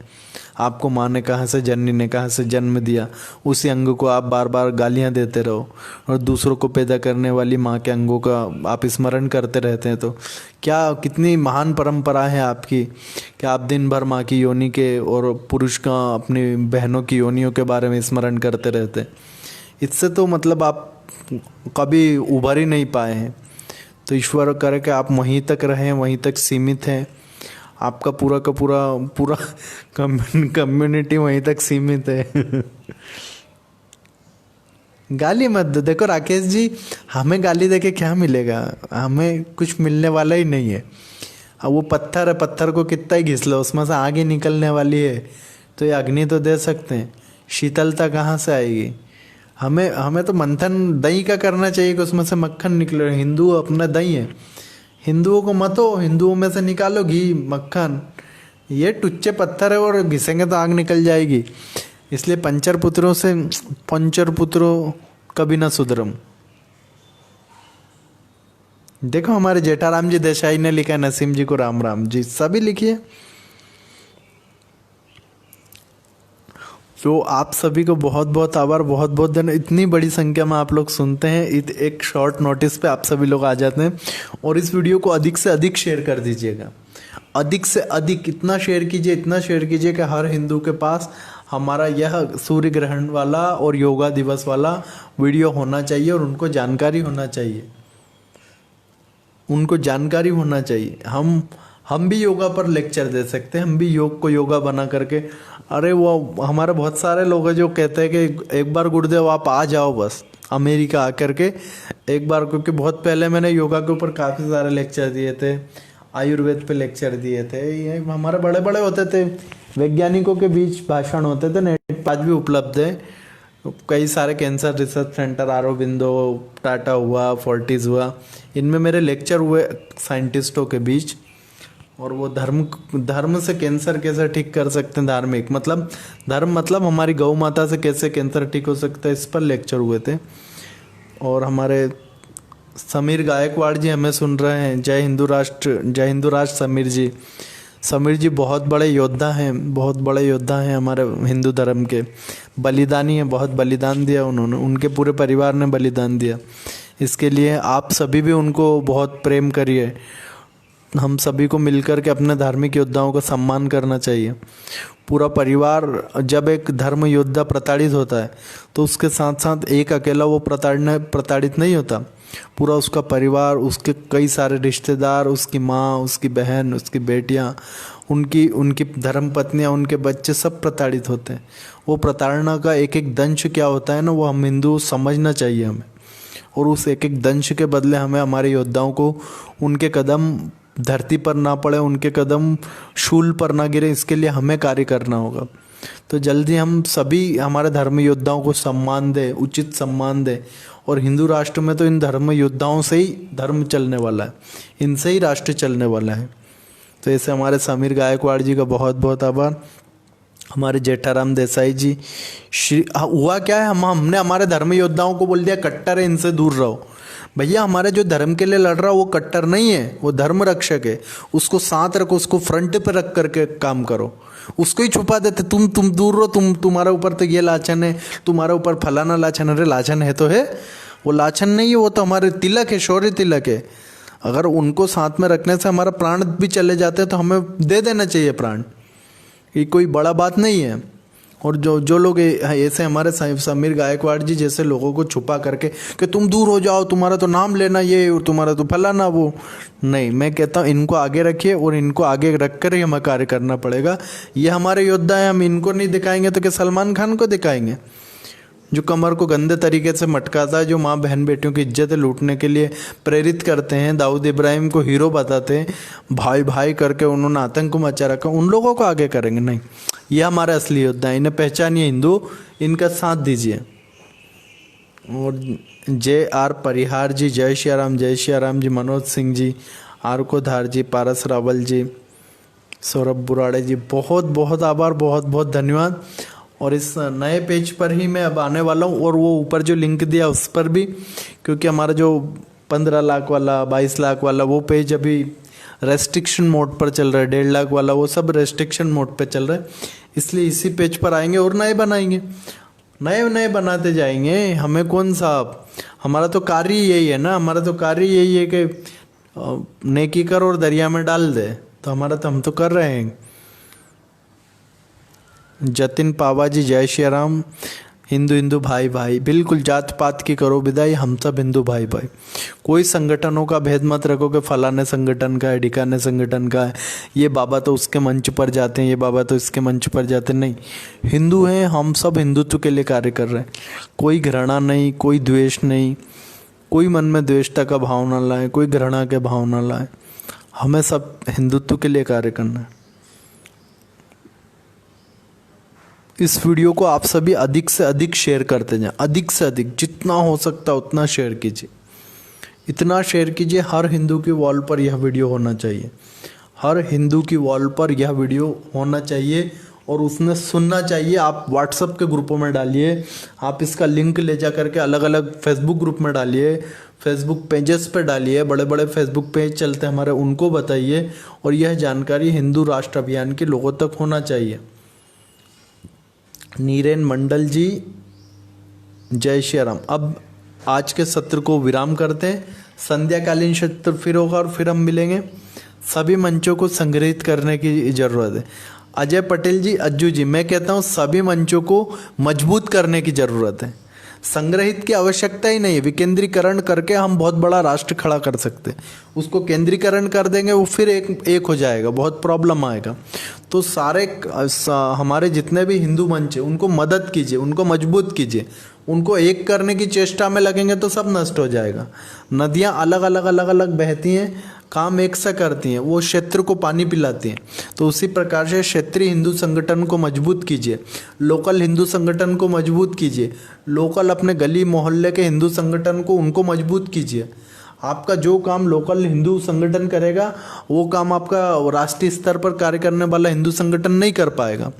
आपको माँ ने कहाँ से, जननी ने कहाँ से जन्म दिया, उसी अंग को आप बार बार गालियाँ देते रहो, और दूसरों को पैदा करने वाली माँ के अंगों का आप स्मरण करते रहते हैं। तो क्या कितनी महान परंपरा है आपकी कि आप दिन भर माँ की योनि के और पुरुष का अपनी बहनों की योनियों के बारे में स्मरण करते रहते हैं। इससे तो मतलब आप कभी उभर ही नहीं पाए हैं। तो ईश्वर करे कि आप वहीं तक रहें, वहीं तक सीमित हैं। आपका पूरा का पूरा कम्युनिटी वहीं तक सीमित है। गाली मत दो। देखो राकेश जी, हमें गाली देके क्या मिलेगा, हमें कुछ मिलने वाला ही नहीं है। अब वो पत्थर है, पत्थर को कितना ही घिस लो उसमें से आग ही निकलने वाली है। तो ये अग्नि तो दे सकते हैं, शीतलता कहाँ से आएगी। हमें तो मंथन दही का करना चाहिए कि उसमें से मक्खन निकले। हिंदू अपना दही है, हिंदुओं को मत हो, हिंदुओं में से निकालो घी मक्खन। ये टुच्चे पत्थर है और घिसेंगे तो आग निकल जाएगी। इसलिए पंचर पुत्रों कभी ना सुधरम। देखो हमारे जेठाराम जी देसाई ने लिखा है नसीम जी को राम राम जी, सभी लिखिए। तो आप सभी को बहुत बहुत आभार, बहुत बहुत धन्यवाद। इतनी बड़ी संख्या में आप लोग सुनते हैं, एक शॉर्ट नोटिस पे आप सभी लोग आ जाते हैं। और इस वीडियो को अधिक से अधिक शेयर कर दीजिएगा, अधिक से अधिक इतना शेयर कीजिए कि हर हिंदू के पास हमारा यह सूर्य ग्रहण वाला और योगा दिवस वाला वीडियो होना चाहिए, और उनको जानकारी होना चाहिए। हम भी योगा पर लेक्चर दे सकते हैं, हम भी योग को योगा बना करके। अरे वो हमारे बहुत सारे लोग हैं जो कहते हैं कि एक बार गुरुदेव आप आ जाओ बस अमेरिका आकर के एक बार, क्योंकि बहुत पहले मैंने योगा के ऊपर काफ़ी सारे लेक्चर दिए थे, आयुर्वेद पे लेक्चर दिए थे। ये हमारे बड़े बड़े होते थे, वैज्ञानिकों के बीच भाषण होते थे, नेट आज भी उपलब्ध है। कई सारे cancer research centre, Aurobindo, Tata हुआ, फोर्टिस हुआ, इनमें मेरे लेक्चर हुए साइंटिस्टों के बीच। और वो धर्म धर्म से कैंसर कैसे ठीक कर सकते हैं, धार्मिक मतलब धर्म मतलब हमारी गौ माता से कैसे कैंसर ठीक हो सकता है, इस पर लेक्चर हुए थे। और हमारे समीर गायकवाड़ जी हमें सुन रहे हैं। जय हिंदू राष्ट्र, जय हिंदू राष्ट्र समीर जी। समीर जी बहुत बड़े योद्धा हैं, बहुत बड़े योद्धा हैं हमारे हिंदू धर्म के, बलिदानी हैं, बहुत बलिदान दिया उन्होंने, उनके पूरे परिवार ने बलिदान दिया। इसके लिए आप सभी भी उनको बहुत प्रेम करिए। हम सभी को मिलकर के अपने धार्मिक योद्धाओं का सम्मान करना चाहिए। पूरा परिवार, जब एक धर्म योद्धा प्रताड़ित होता है तो उसके साथ साथ एक अकेला वो प्रताड़ित नहीं होता, पूरा उसका परिवार, उसके कई सारे रिश्तेदार, उसकी माँ, उसकी बहन, उसकी बेटियाँ, उनकी धर्म पत्नियाँ, उनके बच्चे सब प्रताड़ित होते हैं। वो प्रताड़ना का एक एक दंश क्या होता है ना, वो हम हिंदू समझना चाहिए हमें। और उस एक एक दंश के बदले हमें हमारे योद्धाओं को, उनके कदम धरती पर ना पड़े, उनके कदम शूल पर ना गिरे, इसके लिए हमें कार्य करना होगा। तो जल्दी हम सभी हमारे धर्म योद्धाओं को सम्मान दें, उचित सम्मान दें। और हिंदू राष्ट्र में तो इन धर्म योद्धाओं से ही धर्म चलने वाला है, इनसे ही राष्ट्र चलने वाला है। तो ऐसे हमारे समीर गायकवाड़ जी का बहुत बहुत आभार। हमारे जेठाराम देसाई जी, हुआ क्या है, हमने हमारे धर्म योद्धाओं को बोल दिया कट्टर है, इनसे दूर रहो। भैया हमारे जो धर्म के लिए लड़ रहा है वो कट्टर नहीं है, वो धर्म रक्षक है। उसको साथ रखो, उसको फ्रंट पे रख करके काम करो, उसको ही छुपा देते तुम दूर रहो, तुम्हारे ऊपर तो ये लाछन है, तुम्हारे ऊपर फलाना लाछन है। अरे लाछन है तो है, वो लाछन नहीं है, वो तो हमारे तिलक है, शौर्य तिलक है। अगर उनको साथ में रखने से हमारा प्राण भी चले जाते हैं तो हमें दे देना चाहिए प्राण, ये कोई बड़ा बात नहीं है। और जो लोग ऐसे हमारे समीर गायकवाड़ जी जैसे लोगों को छुपा करके कि तुम दूर हो जाओ, तुम्हारा तो नाम लेना ये और तुम्हारा तो फलाना वो, नहीं, मैं कहता हूँ इनको आगे रखिए और इनको आगे रख कर ही हमें कार्य करना पड़ेगा। ये हमारे योद्धा हैं, हम इनको नहीं दिखाएंगे तो क्या सलमान खान को दिखाएंगे, जो कमर को गंदे तरीके से मटकाता है, जो माँ बहन बेटियों की इज्जत लूटने के लिए प्रेरित करते हैं, दाऊद इब्राहिम को हीरो बताते हैं, भाई भाई करके उन्होंने आतंक मचा रखा, उन लोगों को आगे करेंगे नहीं। ये हमारे असली योद्धा हैं, इन्हें पहचानिए हिंदू, इनका साथ दीजिए। और JR परिहार जी, जय श्री राम जी, मनोज सिंह जी, आर को धार जी, पारस रावल जी, सौरभ बुराड़े जी, बहुत बहुत आभार, बहुत बहुत धन्यवाद। और इस नए पेज पर ही मैं अब आने वाला हूँ, और वो ऊपर जो लिंक दिया उस पर भी, क्योंकि हमारा जो 15 लाख वाला, 22 लाख वाला वो पेज अभी रेस्ट्रिक्शन मोड पर चल रहा है, 1.5 लाख वाला वो सब रेस्ट्रिक्शन मोड पर चल रहा है, इसलिए इसी पेज पर आएंगे और नए बनाएंगे, नए नए बनाते जाएंगे। हमें कौन सा, हमारा तो कार्य यही है ना, हमारा तो कार्य यही है कि नेकी कर और दरिया में डाल दे, तो हमारा तो हम तो कर रहे हैं। जतिन पावा जी, जय श्री राम। हिंदू भाई भाई, बिल्कुल जात पात की करो विदाई, हम सब हिंदू भाई भाई। कोई संगठनों का भेद मत रखो कि फलाने संगठन का है, ढिकाने संगठन का है, ये बाबा तो उसके मंच पर जाते हैं, ये बाबा तो इसके मंच पर जाते हैं, नहीं। हिंदू हैं हम सब, हिंदुत्व के लिए कार्य कर रहे हैं। कोई घृणा नहीं, कोई द्वेष नहीं, कोई मन में द्वेषता का भाव ना लाए, कोई घृणा के भाव ना लाए, हमें सब हिंदुत्व के लिए कार्य करना है। इस वीडियो को आप सभी अधिक से अधिक शेयर करते जाएं, अधिक से अधिक, जितना हो सकता उतना शेयर कीजिए, इतना शेयर कीजिए। हर हिंदू की वॉल पर यह वीडियो होना चाहिए, हर हिंदू की वॉल पर यह वीडियो होना चाहिए और उसने सुनना चाहिए। आप व्हाट्सएप के ग्रुपों में डालिए, आप इसका लिंक ले जा करके अलग अलग फेसबुक ग्रुप में डालिए, फेसबुक पेजेस पे डालिए, बड़े बड़े फेसबुक पेज चलते हैं हमारे, उनको बताइए। और यह जानकारी हिंदू राष्ट्र अभियान के लोगों तक होना चाहिए। नीरेन मंडल जी, जय श्री राम। अब आज के सत्र को विराम करते हैं, संध्याकालीन सत्र फिर होगा और फिर हम मिलेंगे। सभी मंचों को संग्रहित करने की ज़रूरत है। अजय पटेल जी, अज्जू जी, मैं कहता हूँ सभी मंचों को मजबूत करने की ज़रूरत है, संग्रहित की आवश्यकता ही नहीं है। विकेंद्रीकरण करके हम बहुत बड़ा राष्ट्र खड़ा कर सकते हैं, उसको केंद्रीकरण कर देंगे वो फिर एक हो जाएगा, बहुत प्रॉब्लम आएगा। तो सारे हमारे जितने भी हिंदू मंच है उनको मदद कीजिए, उनको मजबूत कीजिए, उनको एक करने की चेष्टा में लगेंगे तो सब नष्ट हो जाएगा। नदियाँ अलग अलग बहती हैं, काम एक सा करती हैं, वो क्षेत्र को पानी पिलाती हैं। तो उसी प्रकार से क्षेत्रीय हिंदू संगठन को मजबूत कीजिए, लोकल हिंदू संगठन को मजबूत कीजिए, लोकल अपने गली मोहल्ले के हिंदू संगठन को उनको मजबूत कीजिए। आपका जो काम लोकल हिंदू संगठन करेगा वो काम आपका राष्ट्रीय स्तर पर कार्य करने वाला हिंदू संगठन नहीं कर पाएगा।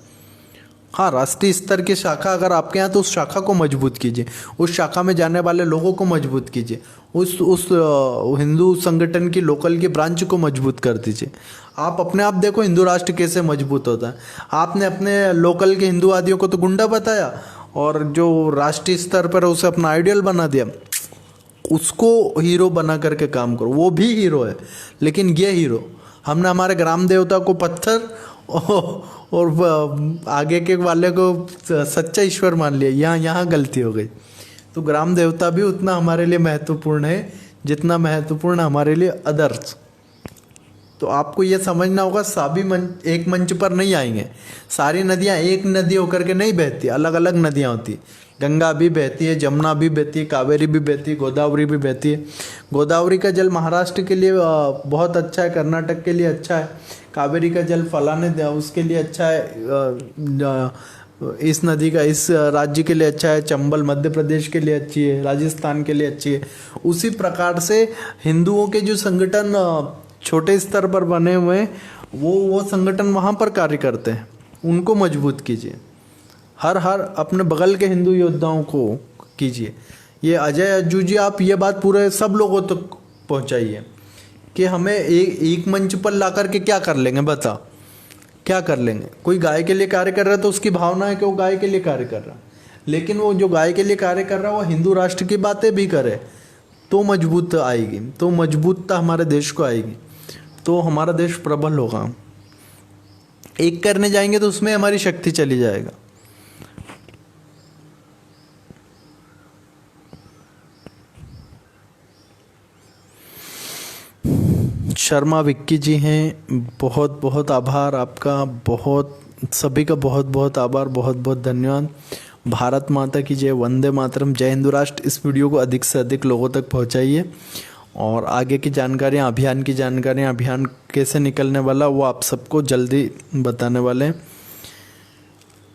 हाँ, राष्ट्रीय स्तर की शाखा अगर आपके यहाँ तो उस शाखा को मजबूत कीजिए, उस शाखा में जाने वाले लोगों को मजबूत कीजिए, उस हिंदू संगठन की लोकल की ब्रांच को मजबूत कर दीजिए। आप अपने आप देखो हिंदू राष्ट्र कैसे मजबूत होता है। आपने अपने लोकल के हिंदूवादियों को तो गुंडा बताया और जो राष्ट्रीय स्तर पर उसे अपना आइडियल बना दिया, उसको हीरो बना करके काम करो। वो भी हीरो है, लेकिन ये हीरो हमने हमारे ग्राम देवता को पत्थर और आगे के वाले को सच्चा ईश्वर मान लिया। यहाँ गलती हो गई। तो ग्राम देवता भी उतना हमारे लिए महत्वपूर्ण है जितना महत्वपूर्ण हमारे लिए अदर्स। तो आपको ये समझना होगा, सभी एक मंच पर नहीं आएंगे। सारी नदियाँ एक नदी होकर के नहीं बहती, अलग अलग नदियाँ होती। गंगा भी बहती है, जमुना भी बहती है, कावेरी भी बहती है, गोदावरी भी बहती है। गोदावरी का जल महाराष्ट्र के लिए बहुत अच्छा है, कर्नाटक के लिए अच्छा है। कावेरी का जल फलाने उसके लिए अच्छा है, इस नदी का इस राज्य के लिए अच्छा है। चंबल मध्य प्रदेश के लिए अच्छी है, राजस्थान के लिए अच्छी है। उसी प्रकार से हिंदुओं के जो संगठन छोटे स्तर पर बने हुए हैं, वो संगठन वहाँ पर कार्य करते हैं, उनको मजबूत कीजिए। हर अपने बगल के हिंदू योद्धाओं को कीजिए। ये अजय अज्जू जी, आप ये बात पूरे सब लोगों तक पहुँचाइए कि हमें एक मंच पर ला कर के क्या कर लेंगे, बता क्या कर लेंगे। कोई गाय के लिए कार्य कर रहा है तो उसकी भावना है कि वो गाय के लिए कार्य कर रहा है, लेकिन वो जो गाय के लिए कार्य कर रहा है वो हिंदू राष्ट्र की बातें भी करे तो मजबूत आएगी, तो मजबूतता हमारे देश को आएगी, तो हमारा देश प्रबल होगा। एक करने जाएंगे तो उसमें हमारी शक्ति चली जाएगा। शर्मा विक्की जी हैं, बहुत बहुत आभार आपका, बहुत सभी का बहुत बहुत आभार, बहुत बहुत धन्यवाद। भारत माता की जय, वंदे मातरम, जय हिंदू राष्ट्र। इस वीडियो को अधिक से अधिक लोगों तक पहुंचाइए और आगे की जानकारियां, अभियान की जानकारियां, अभियान कैसे निकलने वाला वो आप सबको जल्दी बताने वाले हैं।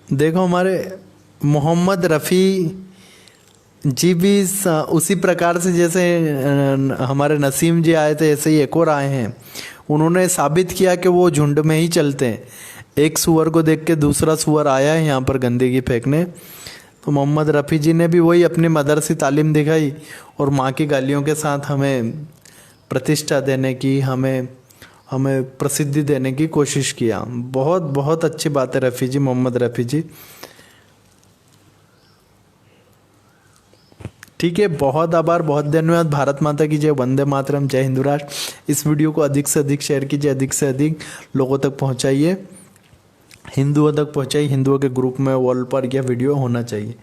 देखो हमारे मोहम्मद रफ़ी जी भी उसी प्रकार से जैसे हमारे नसीम जी आए थे, ऐसे ही एक और आए हैं। उन्होंने साबित किया कि वो झुंड में ही चलते हैं। एक सुअर को देख के दूसरा सुअर आया है यहाँ पर गंदगी फेंकने। तो मोहम्मद रफ़ी जी ने भी वही अपनी मदरसी तालीम दिखाई और माँ की गालियों के साथ हमें प्रतिष्ठा देने की, हमें प्रसिद्धि देने की कोशिश किया। बहुत बहुत अच्छी बात है रफ़ी जी, मोहम्मद रफ़ी जी। ठीक है, बहुत आभार, बहुत धन्यवाद। भारत माता की जय, वंदे मातरम, जय हिंदू राष्ट्र। इस वीडियो को अधिक से अधिक शेयर कीजिए, अधिक से अधिक लोगों तक पहुंचाइए, हिंदुओं तक पहुंचाइए। हिंदुओं के ग्रुप में, वॉल पर यह वीडियो होना चाहिए।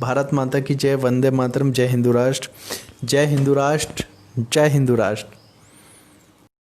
भारत माता की जय, वंदे मातरम, जय हिंदू राष्ट्र, जय हिंदू राष्ट्र, जय हिंदू राष्ट्र।